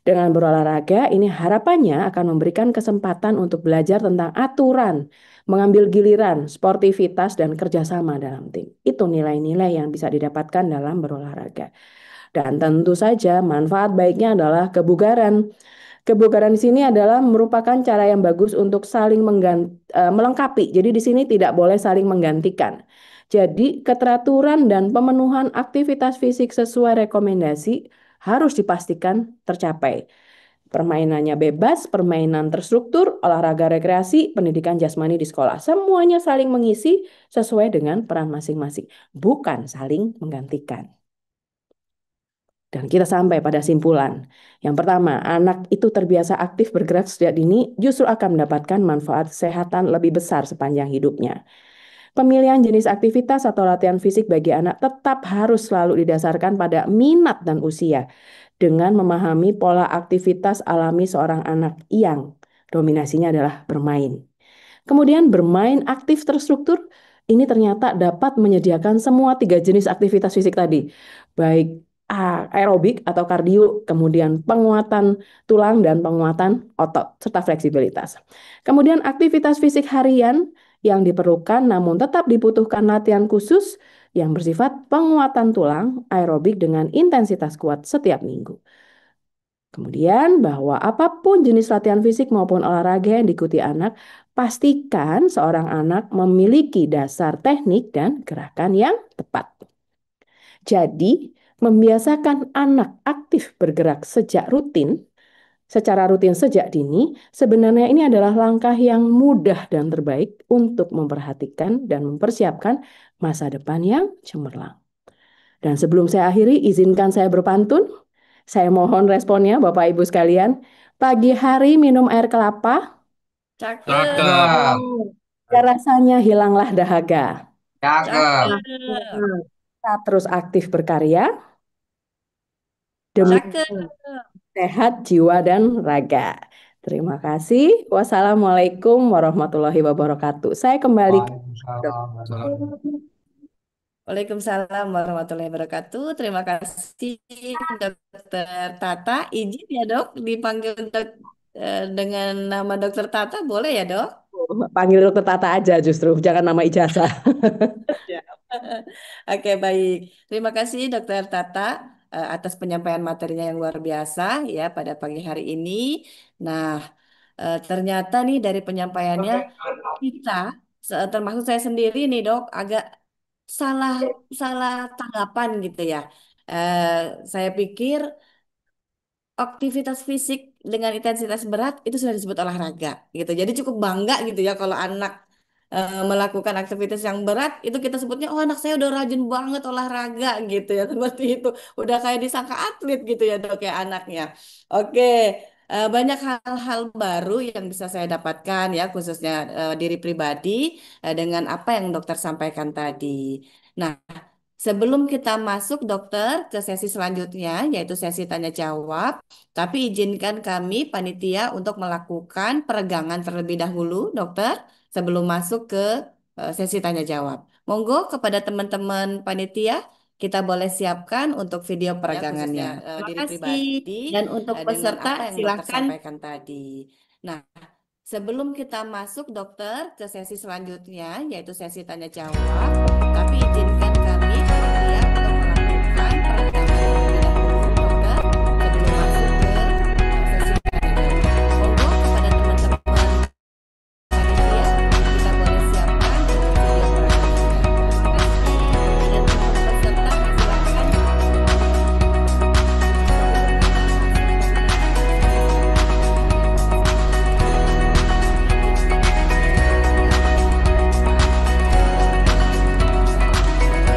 Speaker 4: Dengan berolahraga, ini harapannya akan memberikan kesempatan untuk belajar tentang aturan, mengambil giliran, sportivitas, dan kerjasama dalam tim. Itu nilai-nilai yang bisa didapatkan dalam berolahraga. Dan tentu saja manfaat baiknya adalah kebugaran. Kebugaran di sini adalah merupakan cara yang bagus untuk saling melengkapi. Jadi di sini tidak boleh saling menggantikan. Jadi keteraturan dan pemenuhan aktivitas fisik sesuai rekomendasi harus dipastikan tercapai. Permainannya bebas, permainan terstruktur, olahraga rekreasi, pendidikan jasmani di sekolah. Semuanya saling mengisi sesuai dengan peran masing-masing, bukan saling menggantikan. Dan kita sampai pada simpulan. Yang pertama, anak itu terbiasa aktif bergerak sejak dini justru akan mendapatkan manfaat kesehatan lebih besar sepanjang hidupnya. Pemilihan jenis aktivitas atau latihan fisik bagi anak tetap harus selalu didasarkan pada minat dan usia dengan memahami pola aktivitas alami seorang anak yang dominasinya adalah bermain. Kemudian bermain aktif terstruktur ini ternyata dapat menyediakan semua 3 jenis aktivitas fisik tadi, baik aerobik atau kardio, kemudian penguatan tulang dan penguatan otot, serta fleksibilitas. Kemudian aktivitas fisik harian yang diperlukan namun tetap dibutuhkan latihan khusus yang bersifat penguatan tulang aerobik dengan intensitas kuat setiap minggu. Kemudian bahwa apapun jenis latihan fisik maupun olahraga yang diikuti anak, pastikan seorang anak memiliki dasar teknik dan gerakan yang tepat. Jadi, membiasakan anak aktif bergerak secara rutin sejak dini, sebenarnya ini adalah langkah yang mudah dan terbaik untuk memperhatikan dan mempersiapkan masa depan yang cemerlang. Dan sebelum saya akhiri, izinkan saya berpantun. Saya mohon responnya Bapak Ibu sekalian. Pagi hari minum air kelapa,
Speaker 2: Cakep.
Speaker 4: rasanya hilanglah dahaga.
Speaker 2: Cakep.
Speaker 4: Kita terus aktif berkarya demi
Speaker 2: Cakep.
Speaker 4: sehat jiwa dan raga. Terima kasih. Wassalamualaikum warahmatullahi wabarakatuh. Saya kembali ke
Speaker 2: Waalaikumsalam warahmatullahi wabarakatuh. Terima kasih Dokter Tata. Izin ya Dok, dipanggil dengan nama Dokter Tata, boleh ya Dok?
Speaker 4: panggil Dokter Tata aja justru, jangan nama ijazah.
Speaker 2: Oke, baik. Terima kasih Dokter Tata atas penyampaian materinya yang luar biasa ya pada pagi hari ini. Nah, ternyata nih dari penyampaiannya kita, termasuk saya sendiri nih Dok, agak salah salah tanggapan gitu ya. Eh, saya pikir aktivitas fisik dengan intensitas berat itu sudah disebut olahraga gitu. Jadi cukup bangga gitu ya kalau anak melakukan aktivitas yang berat itu kita sebutnya oh anak saya udah rajin banget olahraga gitu ya seperti itu. Udah kayak disangka atlet gitu ya Dok ya anaknya. Oke, banyak hal-hal baru yang bisa saya dapatkan ya khususnya diri pribadi dengan apa yang dokter sampaikan tadi. Nah, sebelum kita masuk dokter ke sesi selanjutnya yaitu sesi tanya jawab, tapi izinkan kami panitia untuk melakukan peregangan terlebih dahulu, dokter, sebelum masuk ke sesi tanya jawab. Monggo kepada teman-teman panitia, kita boleh siapkan untuk video peregangannya. Terima
Speaker 5: diri
Speaker 2: kasih.
Speaker 5: pribadi
Speaker 2: Dan untuk
Speaker 5: dengan
Speaker 2: peserta
Speaker 5: apa yang dokter
Speaker 2: silakan.
Speaker 5: sampaikan tadi.
Speaker 2: Nah, sebelum kita masuk dokter ke sesi selanjutnya yaitu sesi tanya jawab, tapi izinkan kami panitia untuk melakukan peregangan terlebih dahulu, dokter, sebelum masuk ke sesi tanya jawab. Monggo kepada teman-teman panitia, kita boleh siapkan untuk video peregangannya. Terima kasih. Dan untuk peserta silakan.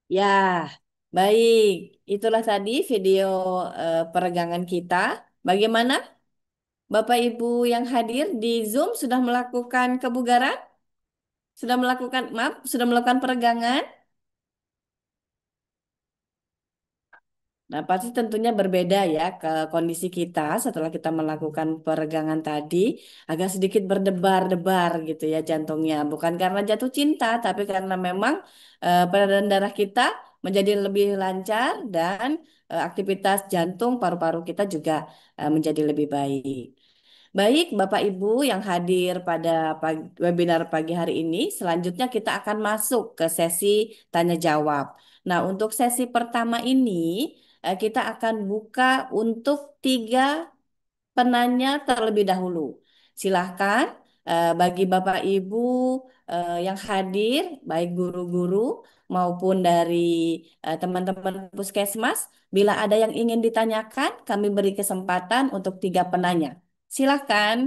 Speaker 2: Ya, baik. Itulah tadi video peregangan kita. Bagaimana Bapak Ibu yang hadir di Zoom sudah melakukan kebugaran? Sudah melakukan, maaf, sudah melakukan peregangan? Nah, pasti tentunya berbeda ya ke kondisi kita setelah kita melakukan peregangan tadi, agak sedikit berdebar-debar gitu ya jantungnya. Bukan karena jatuh cinta, tapi karena memang peredaran darah kita menjadi lebih lancar dan aktivitas jantung paru-paru kita juga menjadi lebih baik. Baik, Bapak Ibu yang hadir pada webinar pagi hari ini, selanjutnya kita akan masuk ke sesi tanya jawab. Nah, untuk sesi pertama ini, kita akan buka untuk tiga penanya terlebih dahulu. Silahkan bagi Bapak Ibu yang hadir, baik guru-guru maupun dari teman-teman puskesmas, bila ada yang ingin ditanyakan, kami beri kesempatan untuk tiga penanya. Silahkan.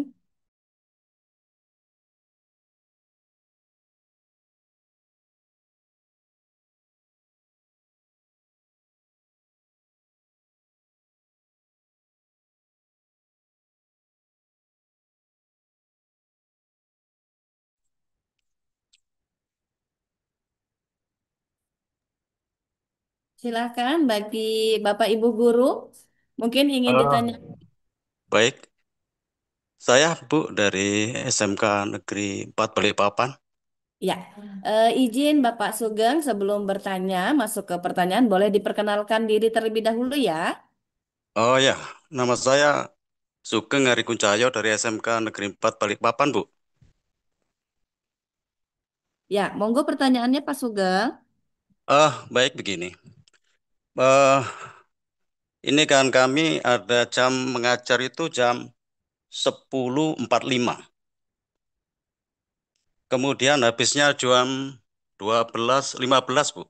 Speaker 2: Silakan bagi Bapak Ibu guru, mungkin ingin ditanya.
Speaker 5: Baik, saya Bu dari SMK Negeri 4 Balikpapan.
Speaker 2: Ya, izin Bapak Sugeng sebelum bertanya, masuk ke pertanyaan, boleh diperkenalkan diri terlebih dahulu ya.
Speaker 5: Oh ya, nama saya Sugeng Hari Kuncahyo dari SMK Negeri 4 Balikpapan, Bu.
Speaker 2: Ya, monggo pertanyaannya Pak Sugeng.
Speaker 5: Baik begini. Eh, ini kan kami ada jam mengajar itu jam 10.45. Kemudian habisnya jam 12.15, Bu.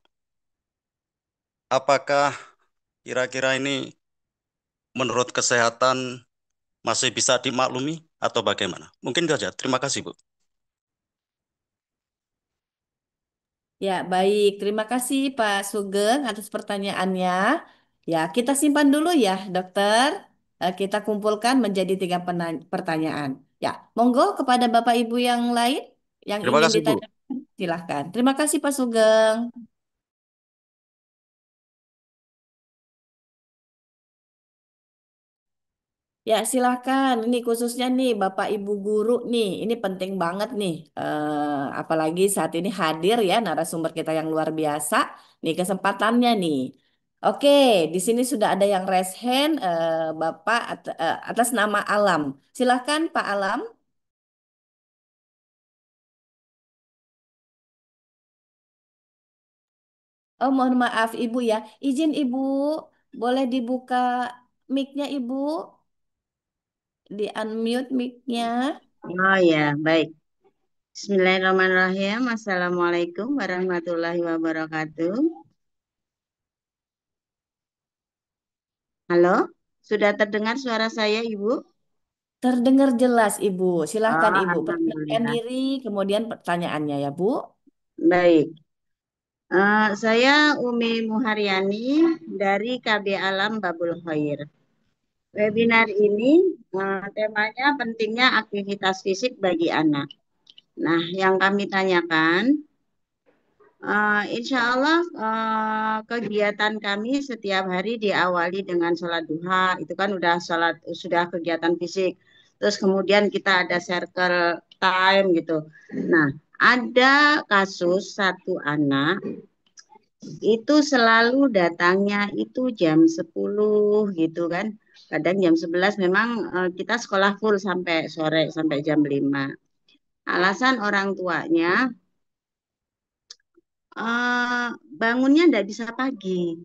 Speaker 5: Apakah kira-kira ini menurut kesehatan masih bisa dimaklumi atau bagaimana? Mungkin itu saja. Terima kasih, Bu.
Speaker 2: Ya, baik. Terima kasih Pak Sugeng atas pertanyaannya. Ya, kita simpan dulu ya, dokter. Kita kumpulkan menjadi tiga pertanyaan. Ya, monggo kepada Bapak Ibu yang lain yang
Speaker 5: Terima
Speaker 2: ingin
Speaker 5: kasih, Bu.
Speaker 2: ditanyakan, silahkan. Terima kasih Pak Sugeng. Ya, silahkan. Ini khususnya nih Bapak Ibu guru nih. Ini penting banget nih. Apalagi saat ini hadir ya narasumber kita yang luar biasa. Nih kesempatannya nih. Oke, di sini sudah ada yang raise hand, Bapak atas nama Alam. Silahkan Pak Alam. Oh, mohon maaf Ibu ya. Izin Ibu, boleh dibuka mic-nya Ibu, di unmute mic-nya.
Speaker 6: Oh ya, baik. Bismillahirrahmanirrahim. Assalamualaikum warahmatullahi wabarakatuh. Halo, sudah terdengar suara saya, Ibu?
Speaker 2: Terdengar jelas, Ibu. Silahkan,
Speaker 6: Oh,
Speaker 2: Ibu. Perkenalkan
Speaker 6: alhamdulillah.
Speaker 2: diri, kemudian pertanyaannya ya, Bu.
Speaker 6: Baik. Saya Umi Muharyani dari KB Alam Babul Khair. Webinar ini temanya pentingnya aktivitas fisik bagi anak. Nah, yang kami tanyakan, insya Allah kegiatan kami setiap hari diawali dengan sholat duha, itu kan sudah kegiatan fisik. Terus kemudian kita ada circle time gitu. Nah, ada kasus satu anak itu selalu datangnya itu jam 10 gitu kan. Kadang jam 11 memang kita sekolah full sampai sore, sampai jam 5. Alasan orang tuanya eh, bangunnya tidak bisa pagi.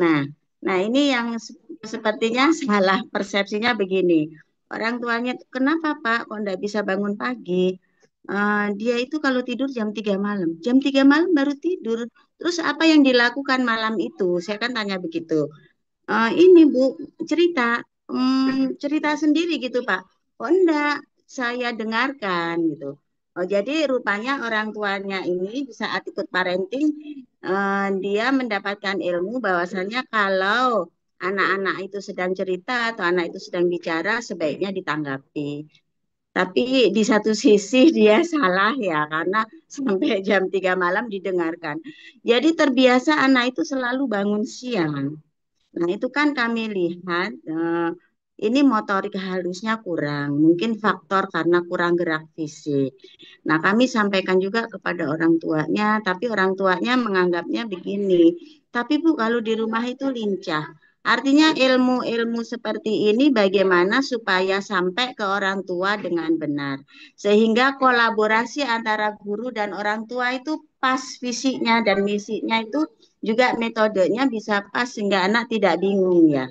Speaker 6: Nah, nah ini yang sepertinya salah persepsinya begini. Orang tuanya, kenapa Pak kok tidak bisa bangun pagi? Dia itu kalau tidur jam 3 malam. Jam 3 malam baru tidur. Terus apa yang dilakukan malam itu? Saya kan tanya begitu. Ini Bu, cerita. Cerita sendiri gitu Pak. Oh enggak, saya dengarkan gitu. Oh, jadi rupanya orang tuanya ini di saat ikut parenting, dia mendapatkan ilmu bahwasannya kalau anak-anak itu sedang cerita atau anak itu sedang bicara, sebaiknya ditanggapi. Tapi di satu sisi dia salah ya, karena sampai jam 3 malam didengarkan. Jadi terbiasa anak itu selalu bangun siang. Nah, itu kan kami lihat ini motorik halusnya kurang, mungkin faktor karena kurang gerak fisik. Nah, kami sampaikan juga kepada orang tuanya, tapi orang tuanya menganggapnya begini. Tapi Bu, kalau di rumah itu lincah. Artinya ilmu-ilmu seperti ini bagaimana supaya sampai ke orang tua dengan benar. Sehingga kolaborasi antara guru dan orang tua itu pas fisiknya dan misinya itu juga metodenya bisa pas sehingga anak tidak bingung ya.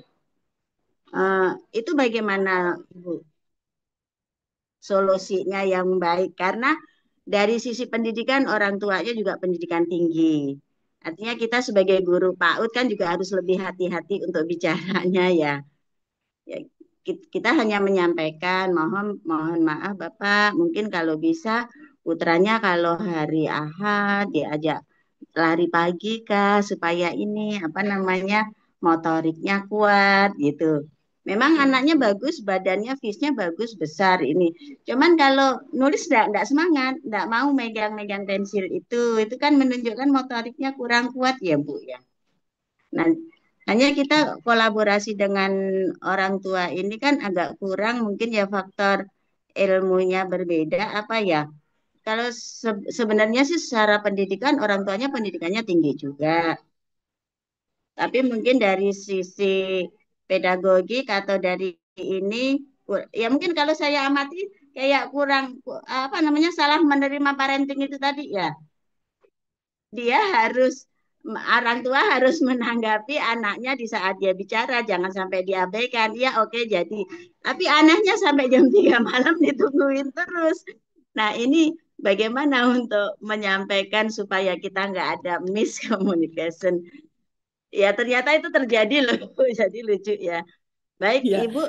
Speaker 6: Itu bagaimana Bu solusinya yang baik karena dari sisi pendidikan orang tuanya juga pendidikan tinggi. Artinya kita sebagai guru PAUD kan juga harus lebih hati-hati untuk bicaranya ya. Ya, kita hanya menyampaikan mohon mohon maaf Bapak, mungkin kalau bisa putranya kalau hari Ahad diajak lari pagi kah supaya ini apa namanya motoriknya kuat gitu. Memang anaknya bagus, badannya fisnya bagus, besar ini. Cuman kalau nulis enggak semangat, enggak mau megang-megang pensil itu kan menunjukkan motoriknya kurang kuat ya Bu ya. Nah, hanya kita kolaborasi dengan orang tua ini kan agak kurang mungkin ya faktor ilmunya berbeda apa ya. Kalau sebenarnya sih secara pendidikan orang tuanya pendidikannya tinggi juga. Tapi mungkin dari sisi pedagogik atau dari ini ya mungkin kalau saya amati kayak kurang apa namanya salah menerima parenting itu tadi ya. Dia harus orang tua harus menanggapi anaknya di saat dia bicara, jangan sampai diabaikan. Ya oke jadi. Tapi anehnya sampai jam 3 malam ditungguin terus. Nah, ini bagaimana untuk menyampaikan supaya kita nggak ada miscommunication. Ya ternyata itu terjadi loh, jadi lucu ya. Baik,
Speaker 2: Ya,
Speaker 6: Ibu,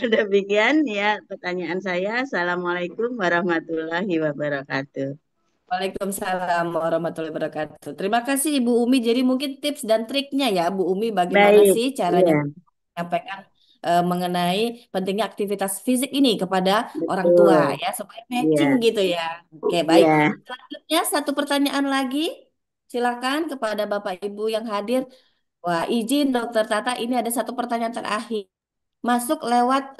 Speaker 6: demikian ya pertanyaan saya. Assalamualaikum warahmatullahi wabarakatuh.
Speaker 2: Waalaikumsalam warahmatullahi wabarakatuh. Terima kasih Ibu Umi. Jadi mungkin tips dan triknya ya Bu Umi bagaimana
Speaker 6: Baik,
Speaker 2: sih caranya
Speaker 6: iya,
Speaker 2: menyampaikan mengenai pentingnya aktivitas fisik ini kepada orang tua
Speaker 6: betul.
Speaker 2: ya supaya
Speaker 6: Iya,
Speaker 2: matching gitu ya. Oke, baik.
Speaker 6: iya.
Speaker 2: Selanjutnya satu pertanyaan lagi. Silakan kepada Bapak Ibu yang hadir. Wah, izin Dokter Tata ini ada satu pertanyaan terakhir. Masuk lewat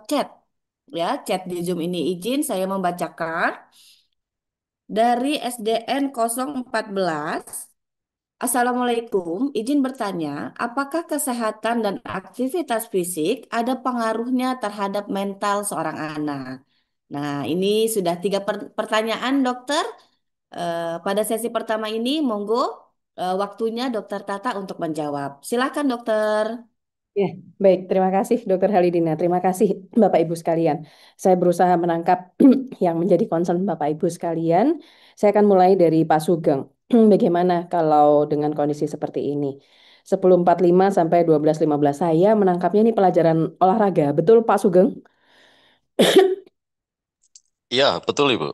Speaker 2: chat ya, chat di Zoom ini izin saya membacakan dari SDN 014. Assalamualaikum, izin bertanya, apakah kesehatan dan aktivitas fisik ada pengaruhnya terhadap mental seorang anak? Nah, ini sudah tiga pertanyaan, dokter. Pada sesi pertama ini, monggo waktunya dokter Tata untuk menjawab. Silakan, dokter.
Speaker 4: Ya, baik. Terima kasih, Dokter Halidina. Terima kasih, Bapak Ibu sekalian. Saya berusaha menangkap yang menjadi concern Bapak Ibu sekalian. Saya akan mulai dari Pak Sugeng. Bagaimana kalau dengan kondisi seperti ini? 10.45 sampai 12.15 saya menangkapnya ini pelajaran olahraga. Betul, Pak Sugeng?
Speaker 5: Iya, betul Ibu.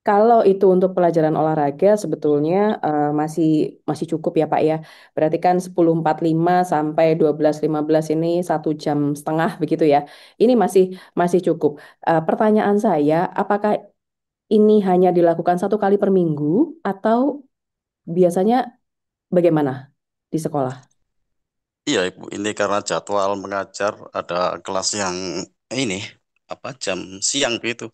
Speaker 4: Kalau itu untuk pelajaran olahraga sebetulnya masih masih cukup ya Pak ya. Berarti kan 10.45 sampai 12.15 ini 1 jam setengah begitu ya. Ini masih masih cukup. Pertanyaan saya, apakah ini hanya dilakukan 1 kali per minggu atau biasanya bagaimana di sekolah?
Speaker 5: Iya Ibu, ini karena jadwal mengajar ada kelas yang ini apa jam siang gitu.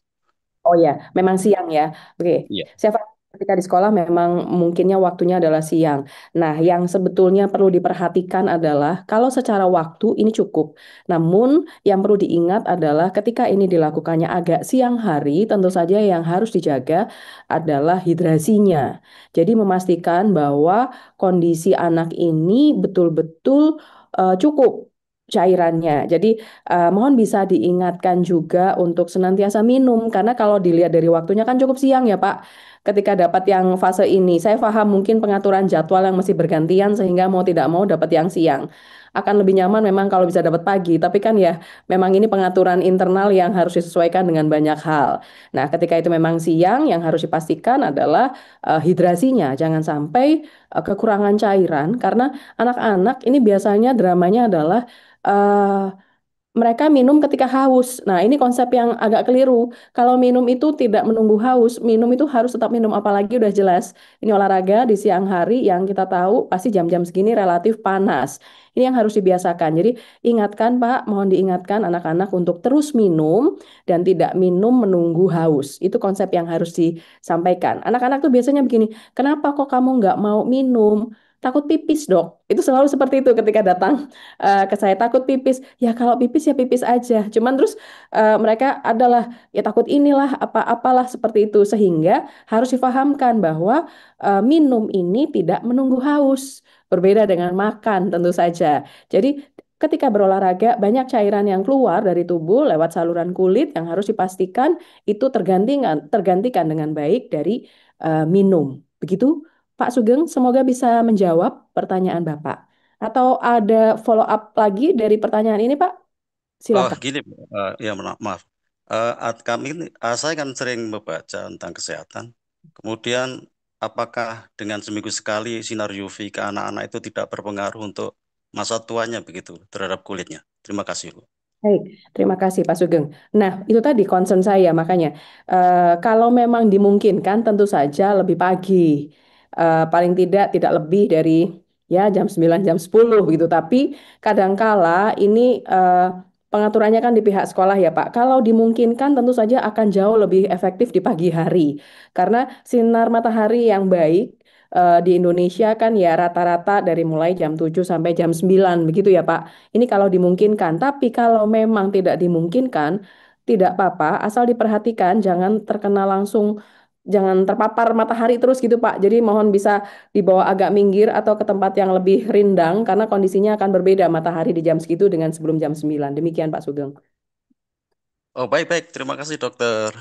Speaker 4: Oh ya, memang siang ya. Oke,
Speaker 5: Iya.
Speaker 4: saya paham ketika di sekolah memang mungkinnya waktunya adalah siang. Nah, yang sebetulnya perlu diperhatikan adalah kalau secara waktu ini cukup. Namun yang perlu diingat adalah ketika ini dilakukannya agak siang hari, tentu saja yang harus dijaga adalah hidrasinya. Jadi memastikan bahwa kondisi anak ini betul-betul cukup cairannya. Jadi mohon bisa diingatkan juga untuk senantiasa minum karena kalau dilihat dari waktunya kan cukup siang ya Pak. ketika dapat yang fase ini. Saya paham mungkin pengaturan jadwal yang masih bergantian sehingga mau tidak mau dapat yang siang. Akan lebih nyaman memang kalau bisa dapat pagi, tapi kan ya memang ini pengaturan internal yang harus disesuaikan dengan banyak hal. Nah, ketika itu memang siang, yang harus dipastikan adalah hidrasinya. Jangan sampai kekurangan cairan, karena anak-anak ini biasanya dramanya adalah eh, mereka minum ketika haus. Nah, ini konsep yang agak keliru. Kalau minum itu tidak menunggu haus, minum itu harus tetap minum, apalagi udah jelas. Ini olahraga di siang hari yang kita tahu pasti jam-jam segini relatif panas. Ini yang harus dibiasakan. Jadi ingatkan Pak, mohon diingatkan anak-anak untuk terus minum dan tidak minum menunggu haus. Itu konsep yang harus disampaikan. Anak-anak tuh biasanya begini, kenapa kok kamu nggak mau minum? Takut pipis dok. Itu selalu seperti itu ketika datang ke saya, takut pipis. Ya kalau pipis ya pipis aja. Cuman terus mereka adalah ya takut inilah apa-apalah seperti itu, sehingga harus difahamkan bahwa minum ini tidak menunggu haus. Berbeda dengan makan tentu saja. Jadi ketika berolahraga banyak cairan yang keluar dari tubuh lewat saluran kulit yang harus dipastikan itu tergantikan dengan baik dari minum. Begitu Pak Sugeng, semoga bisa menjawab pertanyaan Bapak. Atau ada follow up lagi dari pertanyaan ini, Pak?
Speaker 5: Oh,
Speaker 4: Silakan.
Speaker 5: gini, ya maaf. Saya kan sering membaca tentang kesehatan. Kemudian, apakah dengan seminggu sekali sinar UV ke anak-anak itu tidak berpengaruh untuk masa tuanya begitu terhadap kulitnya? Terima kasih, Bu.
Speaker 4: Baik, terima kasih Pak Sugeng. Nah, itu tadi concern saya, makanya kalau memang dimungkinkan tentu saja lebih pagi. Paling tidak lebih dari ya jam 9 jam 10 gitu. Tapi kadangkala ini pengaturannya kan di pihak sekolah ya Pak. Kalau dimungkinkan tentu saja akan jauh lebih efektif di pagi hari. Karena sinar matahari yang baik di Indonesia kan ya rata-rata dari mulai jam 7 sampai jam 9 begitu ya Pak. Ini kalau dimungkinkan, tapi kalau memang tidak dimungkinkan, tidak apa-apa, asal diperhatikan jangan terkena langsung, jangan terpapar matahari terus gitu Pak. Jadi mohon bisa dibawa agak minggir atau ke tempat yang lebih rindang karena kondisinya akan berbeda matahari di jam segitu dengan sebelum jam 9. Demikian Pak Sugeng.
Speaker 5: Oh, baik-baik. Terima kasih, dokter.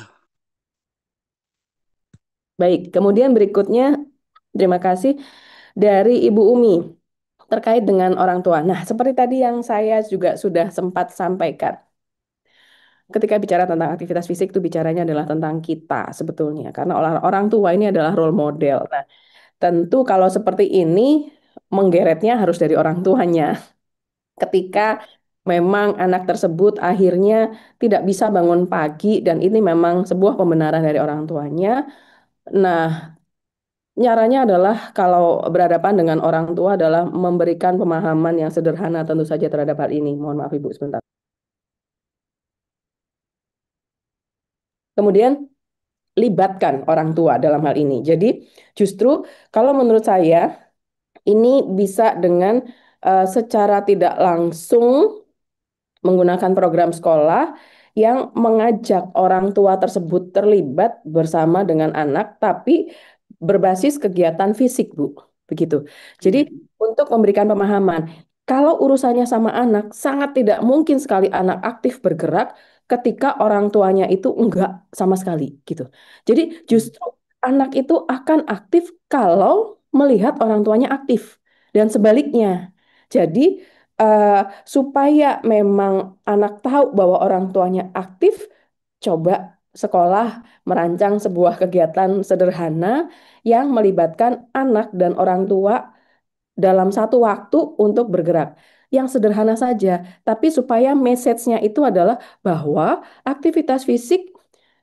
Speaker 4: Baik, kemudian berikutnya terima kasih dari Ibu Umi terkait dengan orang tua. Nah, seperti tadi yang saya juga sudah sempat sampaikan. Ketika bicara tentang aktivitas fisik itu bicaranya adalah tentang kita sebetulnya karena orang tua ini adalah role model. Nah, tentu kalau seperti ini menggeretnya harus dari orang tuanya. Ketika memang anak tersebut akhirnya tidak bisa bangun pagi dan ini memang sebuah pembenaran dari orang tuanya. Nah, caranya adalah kalau berhadapan dengan orang tua adalah memberikan pemahaman yang sederhana tentu saja terhadap hal ini. Mohon maaf Ibu sebentar. Kemudian libatkan orang tua dalam hal ini. Jadi justru kalau menurut saya ini bisa dengan secara tidak langsung menggunakan program sekolah yang mengajak orang tua tersebut terlibat bersama dengan anak, tapi berbasis kegiatan fisik, Bu. Begitu. Jadi, untuk memberikan pemahaman, kalau urusannya sama anak, sangat tidak mungkin sekali anak aktif bergerak ketika orang tuanya itu enggak sama sekali, gitu. Jadi, justru anak itu akan aktif kalau melihat orang tuanya aktif, dan sebaliknya. Jadi, supaya memang anak tahu bahwa orang tuanya aktif, coba sekolah merancang sebuah kegiatan sederhana yang melibatkan anak dan orang tua dalam satu waktu untuk bergerak. Yang sederhana saja, tapi supaya message-nya itu adalah bahwa aktivitas fisik,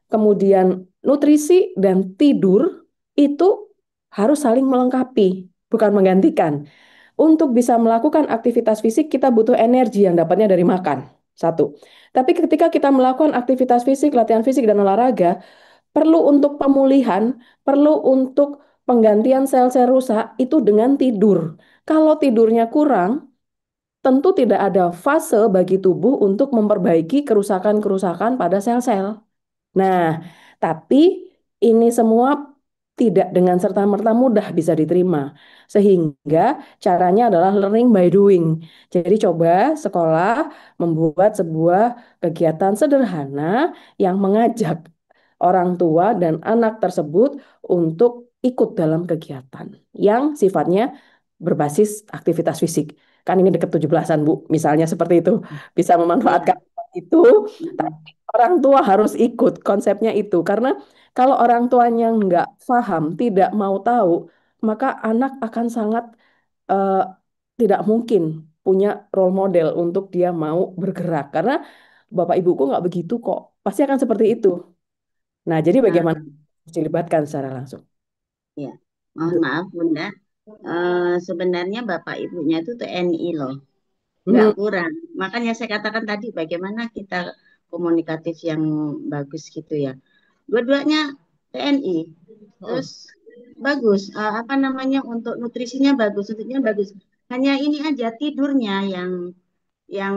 Speaker 4: kemudian nutrisi dan tidur itu harus saling melengkapi, bukan menggantikan. Untuk bisa melakukan aktivitas fisik, kita butuh energi yang dapatnya dari makan. Satu. Tapi ketika kita melakukan aktivitas fisik, latihan fisik, dan olahraga, perlu untuk pemulihan, perlu untuk penggantian sel-sel rusak, itu dengan tidur. Kalau tidurnya kurang, tentu tidak ada fase bagi tubuh untuk memperbaiki kerusakan-kerusakan pada sel-sel. Nah, tapi ini semua tidak dengan serta-merta mudah bisa diterima. Sehingga caranya adalah learning by doing. Jadi coba sekolah membuat sebuah kegiatan sederhana yang mengajak orang tua dan anak tersebut untuk ikut dalam kegiatan yang sifatnya berbasis aktivitas fisik. Kan ini dekat 17-an, Bu. Misalnya seperti itu. Bisa memanfaatkan
Speaker 6: Iya.
Speaker 4: itu, tapi orang tua harus ikut konsepnya itu. Karena kalau orang tuanya nggak paham, tidak mau tahu, maka anak akan sangat eh, tidak mungkin punya role model untuk dia mau bergerak. Karena bapak ibuku nggak begitu kok. Pasti akan seperti itu. Nah, jadi
Speaker 6: Ah,
Speaker 4: bagaimana dilibatkan secara langsung?
Speaker 6: ya. Mohon maaf Bunda. Sebenarnya Bapak Ibunya itu TNI loh. Nggak
Speaker 4: Mhm.
Speaker 6: kurang. Makanya saya katakan tadi bagaimana kita komunikatif yang bagus gitu ya. Dua-duanya TNI. Terus
Speaker 4: Mhm.
Speaker 6: bagus. Apa namanya untuk nutrisinya bagus, untuknya bagus. Hanya ini aja tidurnya yang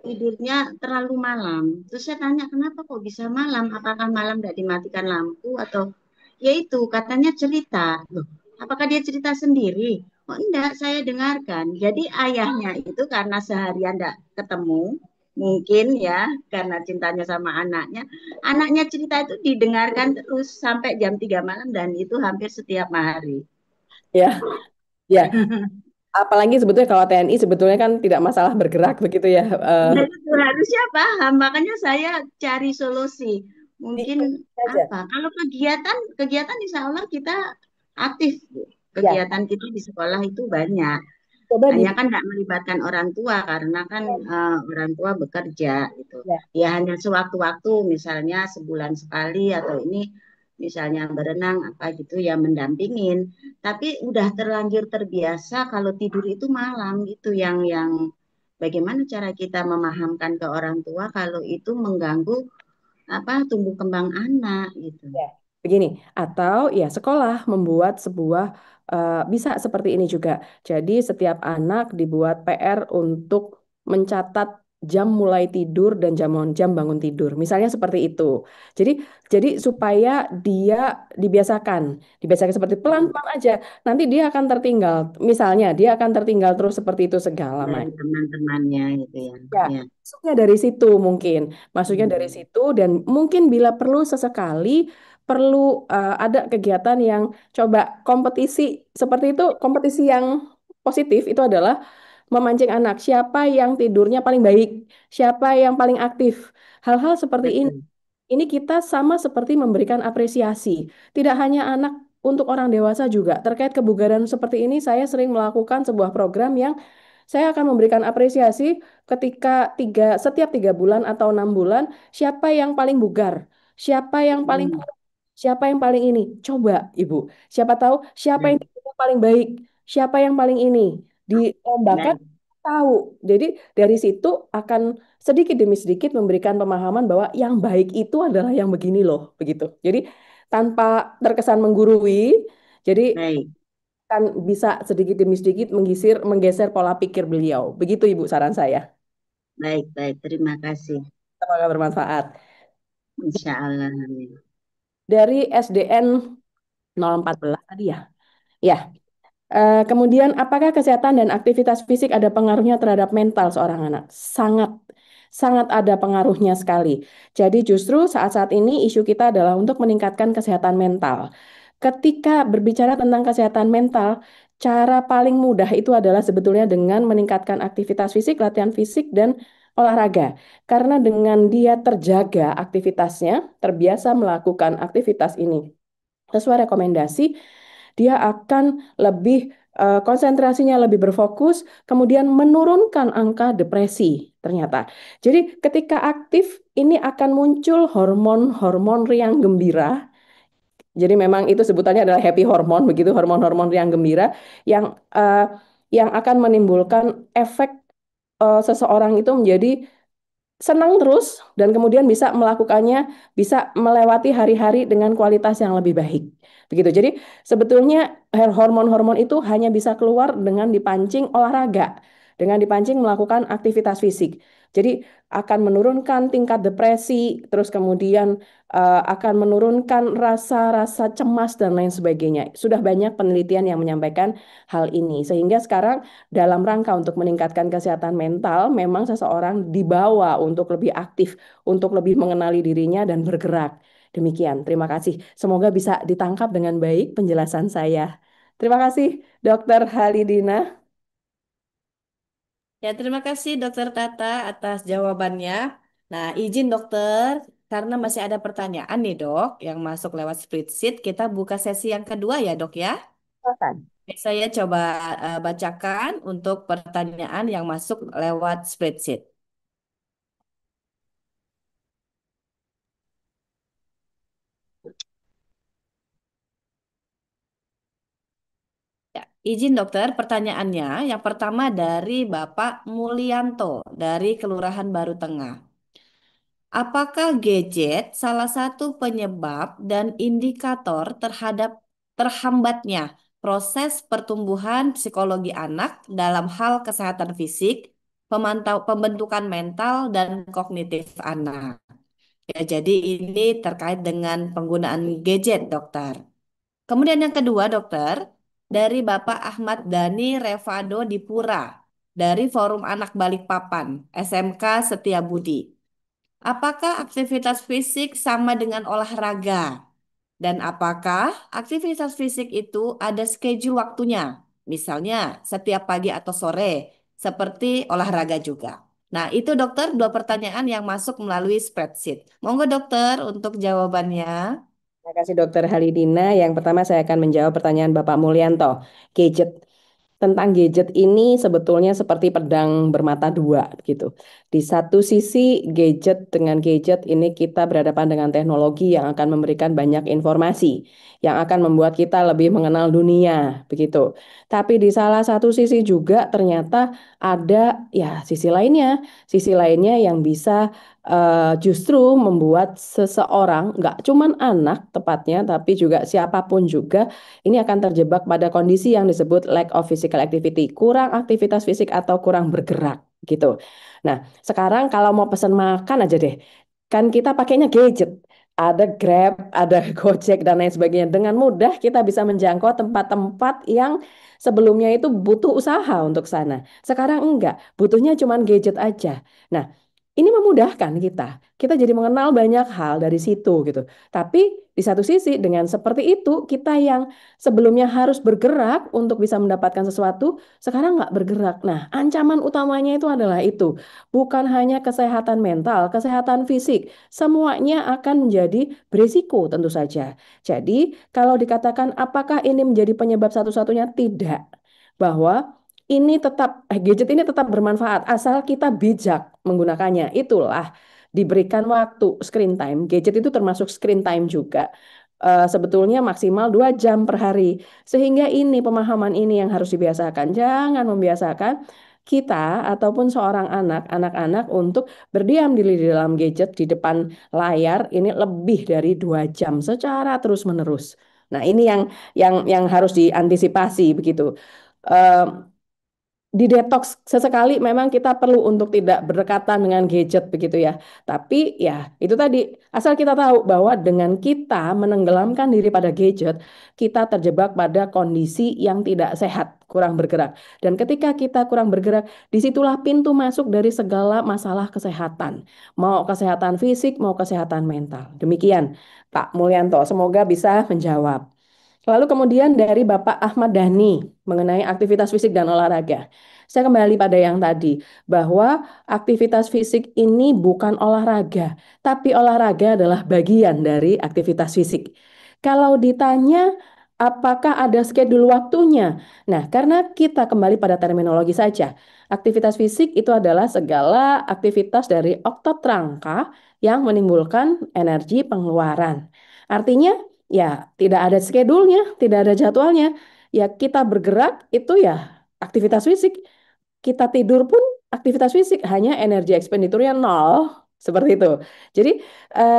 Speaker 6: tidurnya terlalu malam. Terus saya tanya kenapa kok bisa malam? Apakah malam tidak dimatikan lampu atau ya itu katanya cerita. Loh, apakah dia cerita sendiri? Oh enggak, saya dengarkan. Jadi ayahnya itu karena seharian tidak ketemu, mungkin ya karena cintanya sama anaknya, anaknya cerita itu didengarkan terus sampai jam 3 malam dan itu hampir setiap hari.
Speaker 4: Ya, ya. Apalagi sebetulnya kalau TNI sebetulnya kan tidak masalah bergerak begitu ya.
Speaker 6: Nah, itu harusnya paham, makanya saya cari solusi. Mungkin
Speaker 4: Diikuti saja.
Speaker 6: apa? Kalau kegiatan, kegiatan insya Allah kita aktif, Bu.
Speaker 4: Ya,
Speaker 6: Kegiatan kita di sekolah itu banyak.
Speaker 4: coba di
Speaker 6: Hanya kan tidak melibatkan orang tua karena kan orang tua bekerja gitu.
Speaker 4: ya.
Speaker 6: Ya hanya sewaktu-waktu, misalnya sebulan sekali atau ini misalnya berenang apa gitu ya mendampingin. Tapi udah terlanjur terbiasa kalau tidur itu malam itu yang bagaimana cara kita memahamkan ke orang tua kalau itu mengganggu apa tumbuh kembang anak gitu.
Speaker 4: Ya, begini, atau ya sekolah membuat sebuah bisa seperti ini juga. Jadi setiap anak dibuat PR untuk mencatat jam mulai tidur dan jam bangun tidur. Misalnya seperti itu. Jadi jadi supaya dia dibiasakan, dibiasakan seperti pelan-pelan aja. Nanti dia akan tertinggal. Misalnya dia akan tertinggal terus seperti itu segala
Speaker 6: Dari
Speaker 4: macam.
Speaker 6: teman-temannya gitu ya.
Speaker 4: Ya,
Speaker 6: Ya.
Speaker 4: masuknya dari situ mungkin. Masuknya dari
Speaker 6: Hmm.
Speaker 4: situ dan mungkin bila perlu sesekali perlu ada kegiatan yang coba kompetisi seperti itu, kompetisi yang positif itu adalah memancing anak. Siapa yang tidurnya paling baik, siapa yang paling aktif. Hal-hal seperti ini.
Speaker 6: Betul.
Speaker 4: Ini kita sama seperti memberikan apresiasi. Tidak hanya anak, untuk orang dewasa juga. Terkait kebugaran seperti ini, saya sering melakukan sebuah program yang saya akan memberikan apresiasi ketika setiap 3 bulan atau 6 bulan, siapa yang paling bugar, siapa yang paling
Speaker 6: Hmm.
Speaker 4: kurus, siapa yang paling ini. Coba, Ibu. Siapa tahu siapa yang
Speaker 6: Baik,
Speaker 4: tidurnya paling baik, siapa yang paling ini. Dilombakan,
Speaker 6: baik,
Speaker 4: tahu. Jadi dari situ akan sedikit demi sedikit memberikan pemahaman bahwa yang baik itu adalah yang begini loh, begitu. Jadi tanpa terkesan menggurui, jadi
Speaker 6: baik,
Speaker 4: kan bisa sedikit demi sedikit menggeser pola pikir beliau. Begitu Ibu saran saya.
Speaker 6: baik, baik. Terima kasih.
Speaker 4: Semoga bermanfaat.
Speaker 6: Insya Allah. Amin.
Speaker 4: Dari SDN 014 tadi ya. Ya. Kemudian apakah kesehatan dan aktivitas fisik ada pengaruhnya terhadap mental seorang anak? Sangat, sangat ada pengaruhnya sekali. Jadi justru saat-saat ini isu kita adalah untuk meningkatkan kesehatan mental. Ketika berbicara tentang kesehatan mental, cara paling mudah itu adalah sebetulnya dengan meningkatkan aktivitas fisik, latihan fisik, dan olahraga. Karena dengan dia terjaga aktivitasnya, terbiasa melakukan aktivitas ini sesuai rekomendasi, dia akan lebih konsentrasinya lebih berfokus, kemudian menurunkan angka depresi ternyata. Jadi ketika aktif ini akan muncul hormon-hormon riang gembira. Jadi memang itu sebutannya adalah happy hormone begitu, hormon-hormon riang gembira yang eh, yang akan menimbulkan efek seseorang itu menjadi senang terus dan kemudian bisa melakukannya, bisa melewati hari-hari dengan kualitas yang lebih baik. Begitu. Jadi sebetulnya hormon-hormon itu hanya bisa keluar dengan dipancing olahraga, dengan dipancing melakukan aktivitas fisik. Jadi akan menurunkan tingkat depresi, terus kemudian akan menurunkan rasa-rasa cemas dan lain sebagainya. Sudah banyak penelitian yang menyampaikan hal ini. Sehingga sekarang dalam rangka untuk meningkatkan kesehatan mental, memang seseorang dibawa untuk lebih aktif, untuk lebih mengenali dirinya dan bergerak. Demikian, terima kasih. Semoga bisa ditangkap dengan baik penjelasan saya. Terima kasih, Dokter Halidina.
Speaker 2: Ya, terima kasih Dokter Tata atas jawabannya. Nah, izin dokter, karena masih ada pertanyaan nih dok, yang masuk lewat spreadsheet, kita buka sesi yang kedua ya dok ya.
Speaker 4: Silakan.
Speaker 2: Saya coba bacakan untuk pertanyaan yang masuk lewat spreadsheet. Ya, izin dokter, pertanyaannya yang pertama dari Bapak Mulyanto dari Kelurahan Baru Tengah. Apakah gadget salah satu penyebab dan indikator terhadap terhambatnya proses pertumbuhan psikologi anak dalam hal kesehatan fisik, pembentukan mental, dan kognitif anak? Ya, jadi ini terkait dengan penggunaan gadget, dokter. Kemudian yang kedua, dokter, dari Bapak Ahmad Dhani Revado Dipura, dari Forum Anak Balikpapan, SMK Setiabudi. Apakah aktivitas fisik sama dengan olahraga? Dan apakah aktivitas fisik itu ada schedule waktunya? Misalnya setiap pagi atau sore, seperti olahraga juga. Nah, itu dokter dua pertanyaan yang masuk melalui spreadsheet. Monggo dokter untuk jawabannya.
Speaker 4: Terima kasih Dokter Halidina. Yang pertama saya akan menjawab pertanyaan Bapak Mulyanto. Gadget. Tentang gadget ini sebetulnya seperti pedang bermata dua gitu. Di satu sisi gadget ini kita berhadapan dengan teknologi yang akan memberikan banyak informasi, yang akan membuat kita lebih mengenal dunia begitu. Tapi di salah satu sisi juga ternyata ada ya sisi lainnya yang bisa justru membuat seseorang, nggak cuman anak tepatnya, tapi juga siapapun juga ini akan terjebak pada kondisi yang disebut lack of physical activity, kurang aktivitas fisik atau kurang bergerak gitu. Nah, sekarang kalau mau pesan makan aja deh, kan kita pakainya gadget. Ada Grab, ada Gojek dan lain sebagainya. Dengan mudah kita bisa menjangkau tempat-tempat yang sebelumnya itu butuh usaha untuk sana. Sekarang enggak, butuhnya cuma gadget aja. Nah, ini memudahkan kita. Kita jadi mengenal banyak hal dari situ gitu. Tapi di satu sisi dengan seperti itu kita yang sebelumnya harus bergerak untuk bisa mendapatkan sesuatu, sekarang nggak bergerak. Nah, ancaman utamanya itu adalah itu. Bukan hanya kesehatan mental, kesehatan fisik. Semuanya akan menjadi berisiko tentu saja. Jadi, kalau dikatakan apakah ini menjadi penyebab satu-satunya? Tidak. Bahwa gadget ini tetap bermanfaat asal kita bijak menggunakannya. Itulah diberikan waktu screen time. Gadget itu termasuk screen time juga. Sebetulnya maksimal 2 jam per hari. Sehingga ini pemahaman ini yang harus dibiasakan. Jangan membiasakan kita ataupun seorang anak-anak untuk berdiam diri di dalam gadget di depan layar ini lebih dari 2 jam secara terus-menerus. Nah, ini yang harus diantisipasi begitu. Eh, di detox sesekali memang kita perlu untuk tidak berdekatan dengan gadget begitu ya. Tapi ya itu tadi asal kita tahu bahwa dengan kita menenggelamkan diri pada gadget, kita terjebak pada kondisi yang tidak sehat, kurang bergerak. Dan ketika kita kurang bergerak, disitulah pintu masuk dari segala masalah kesehatan. Mau kesehatan fisik, mau kesehatan mental. Demikian Pak Mulyanto, semoga bisa menjawab. Lalu kemudian dari Bapak Ahmad Dhani mengenai aktivitas fisik dan olahraga. Saya kembali pada yang tadi, bahwa aktivitas fisik ini bukan olahraga, tapi olahraga adalah bagian dari aktivitas fisik. Kalau ditanya apakah ada schedule waktunya? Nah, karena kita kembali pada terminologi saja. Aktivitas fisik itu adalah segala aktivitas dari otot rangka yang menimbulkan energi pengeluaran. Artinya ya, tidak ada schedule-nya, tidak ada jadwalnya. Ya, kita bergerak itu ya aktivitas fisik. Kita tidur pun aktivitas fisik, hanya energi ekspenditurnya nol. Seperti itu. Jadi,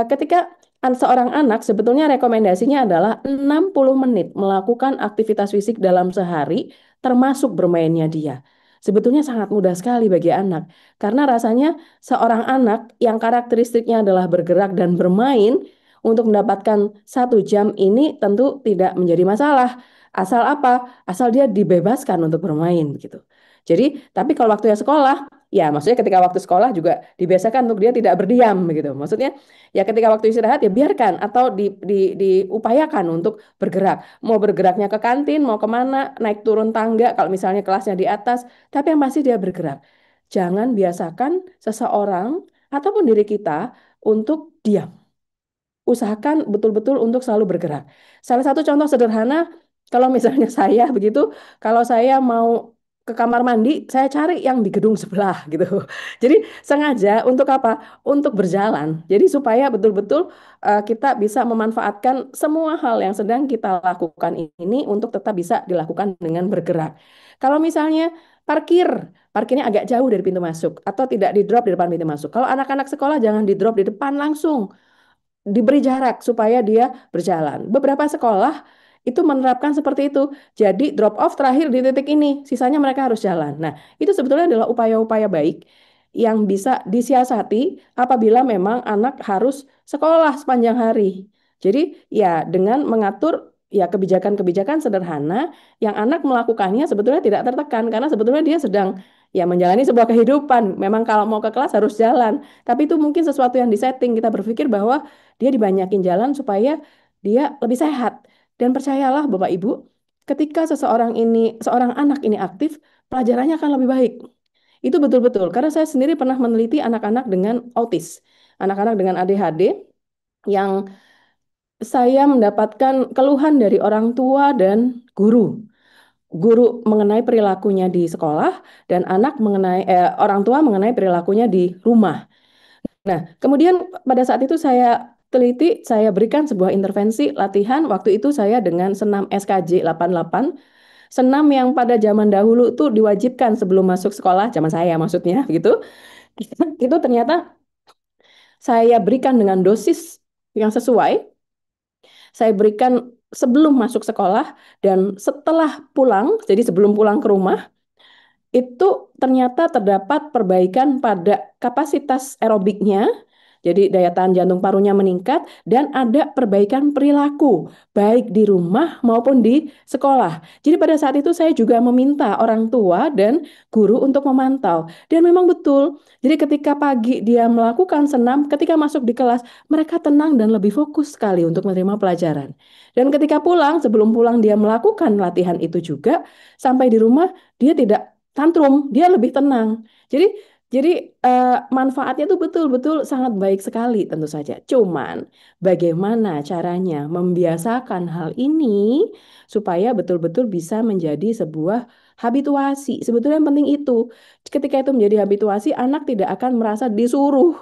Speaker 4: ketika seorang anak sebetulnya rekomendasinya adalah 60 menit melakukan aktivitas fisik dalam sehari, termasuk bermainnya dia. Sebetulnya sangat mudah sekali bagi anak. Karena rasanya seorang anak yang karakteristiknya adalah bergerak dan bermain, untuk mendapatkan 1 jam ini tentu tidak menjadi masalah. Asal apa? Asal dia dibebaskan untuk bermain begitu. Jadi, tapi kalau waktunya sekolah, ya maksudnya ketika waktu sekolah juga dibiasakan untuk dia tidak berdiam begitu. Maksudnya ya ketika waktu istirahat ya biarkan atau diupayakan untuk bergerak. Mau bergeraknya ke kantin, mau kemana, naik turun tangga kalau misalnya kelasnya di atas, tapi yang pasti dia bergerak. Jangan biasakan seseorang ataupun diri kita untuk diam. Usahakan betul-betul untuk selalu bergerak. Salah satu contoh sederhana, kalau misalnya saya begitu, kalau saya mau ke kamar mandi, saya cari yang di gedung sebelah gitu. Jadi sengaja untuk apa? Untuk berjalan. Jadi supaya betul-betul kita bisa memanfaatkan semua hal yang sedang kita lakukan ini untuk tetap bisa dilakukan dengan bergerak. Kalau misalnya parkirnya agak jauh dari pintu masuk atau tidak di drop di depan pintu masuk. Kalau anak-anak sekolah jangan di drop di depan langsung, diberi jarak supaya dia berjalan. Beberapa sekolah itu menerapkan seperti itu. Jadi drop off terakhir di titik ini, sisanya mereka harus jalan. Nah, itu sebetulnya adalah upaya-upaya baik yang bisa disiasati apabila memang anak harus sekolah sepanjang hari. Jadi ya dengan mengatur ya kebijakan-kebijakan sederhana yang anak melakukannya sebetulnya tidak tertekan karena sebetulnya dia sedang ya menjalani sebuah kehidupan. Memang kalau mau ke kelas harus jalan, tapi itu mungkin sesuatu yang disetting. Kita berpikir bahwa dia dibanyakin jalan supaya dia lebih sehat. Dan percayalah Bapak Ibu, ketika seorang anak ini aktif, pelajarannya akan lebih baik. Itu betul-betul, karena saya sendiri pernah meneliti anak-anak dengan autis, anak-anak dengan ADHD yang saya mendapatkan keluhan dari orang tua dan guru. Guru mengenai perilakunya di sekolah dan orang tua mengenai perilakunya di rumah. Nah, kemudian pada saat itu saya teliti, saya berikan sebuah intervensi latihan. Waktu itu saya dengan senam SKJ 88, senam yang pada zaman dahulu itu diwajibkan sebelum masuk sekolah, zaman saya maksudnya gitu. Itu ternyata saya berikan dengan dosis yang sesuai. Saya berikan sebelum masuk sekolah dan setelah pulang, jadi sebelum pulang ke rumah, itu ternyata terdapat perbaikan pada kapasitas aerobiknya, jadi daya tahan jantung parunya meningkat dan ada perbaikan perilaku baik di rumah maupun di sekolah. Jadi pada saat itu saya juga meminta orang tua dan guru untuk memantau. Dan memang betul. Jadi ketika pagi dia melakukan senam, ketika masuk di kelas mereka tenang dan lebih fokus sekali untuk menerima pelajaran. Dan ketika pulang, sebelum pulang dia melakukan latihan itu juga, sampai di rumah dia tidak tantrum, dia lebih tenang. Jadi manfaatnya itu betul-betul sangat baik sekali tentu saja. Cuman bagaimana caranya membiasakan hal ini supaya betul-betul bisa menjadi sebuah habituasi. Sebetulnya yang penting itu. Ketika itu menjadi habituasi, anak tidak akan merasa disuruh.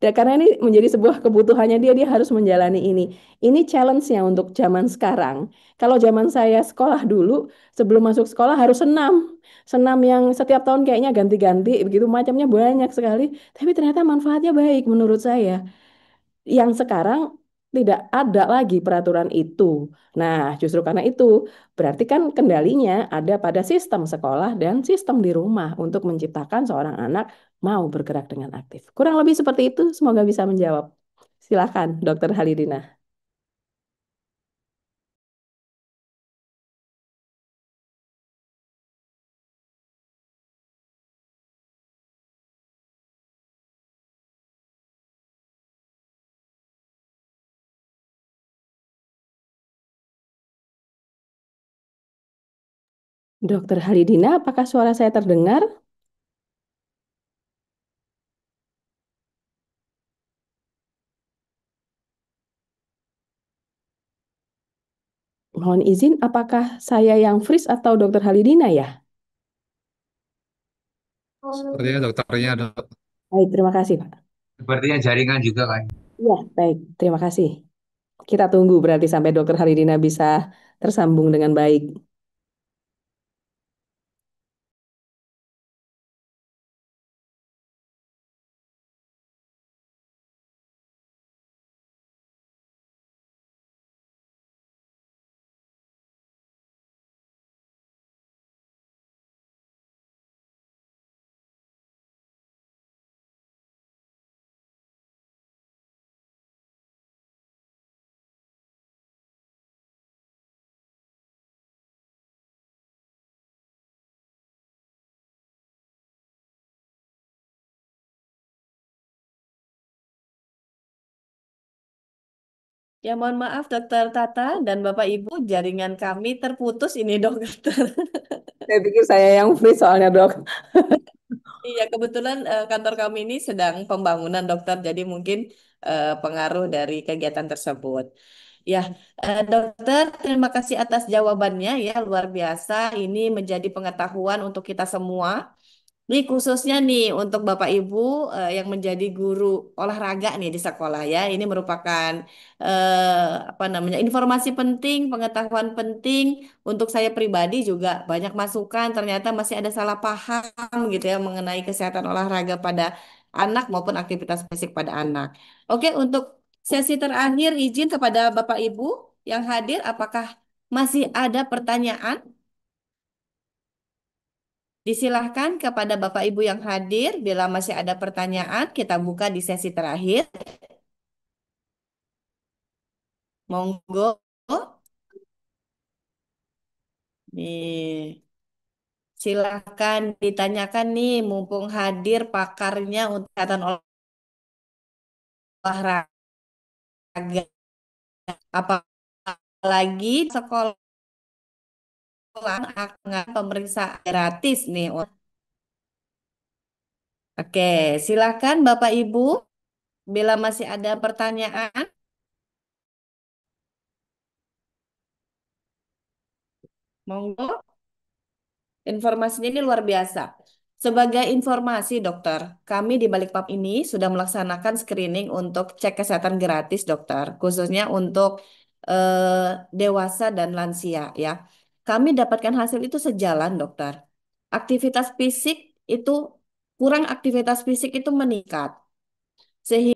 Speaker 4: Dan karena ini menjadi sebuah kebutuhannya dia harus menjalani ini. Ini challenge-nya untuk zaman sekarang. Kalau zaman saya sekolah dulu, sebelum masuk sekolah harus senam. Senam yang setiap tahun kayaknya ganti-ganti, begitu macamnya banyak sekali. Tapi ternyata manfaatnya baik menurut saya. Yang sekarang tidak ada lagi peraturan itu. Nah, justru karena itu berarti kan kendalinya ada pada sistem sekolah dan sistem di rumah untuk menciptakan seorang anak mau bergerak dengan aktif. Kurang lebih seperti itu, semoga bisa menjawab. Silakan, Dokter Halidina. Dokter Halidina, apakah suara saya terdengar? Mohon izin, apakah saya yang freeze atau Dokter Halidina ya?
Speaker 7: Sepertinya dokternya ada,
Speaker 4: Baik, terima kasih, Pak.
Speaker 7: sepertinya jaringan juga kan.
Speaker 4: Ya, baik, terima kasih. Kita tunggu berarti sampai Dokter Halidina bisa tersambung dengan baik.
Speaker 2: Ya, mohon maaf Dokter Tata dan Bapak Ibu, jaringan kami terputus ini dokter.
Speaker 4: Saya pikir saya yang free soalnya, Dok.
Speaker 2: Iya, kebetulan kantor kami ini sedang pembangunan dokter, jadi mungkin pengaruh dari kegiatan tersebut. Ya, dokter, terima kasih atas jawabannya ya, luar biasa. Ini menjadi pengetahuan untuk kita semua. Nih khususnya nih untuk Bapak Ibu yang menjadi guru olahraga nih di sekolah ya. Ini merupakan apa namanya informasi penting, pengetahuan penting untuk saya pribadi juga banyak masukan. Ternyata masih ada salah paham gitu ya mengenai kesehatan olahraga pada anak maupun aktivitas fisik pada anak. Oke, untuk sesi terakhir izin kepada Bapak Ibu yang hadir, apakah masih ada pertanyaan? Disilahkan kepada Bapak Ibu yang hadir, bila masih ada pertanyaan, kita buka di sesi terakhir. Monggo. Nih, silahkan ditanyakan nih, mumpung hadir pakarnya untuk kesehatan olahraga. Apalagi sekolah akan pemeriksaan gratis nih. Oke, silahkan Bapak Ibu, bila masih ada pertanyaan, monggo. Informasinya ini luar biasa. Sebagai informasi, dokter, kami di Balikpapan ini sudah melaksanakan screening untuk cek kesehatan gratis, dokter, khususnya untuk dewasa dan lansia, ya. Kami dapatkan hasil itu sejalan, dokter. Aktivitas fisik itu kurang aktivitas fisik itu meningkat. Sehingga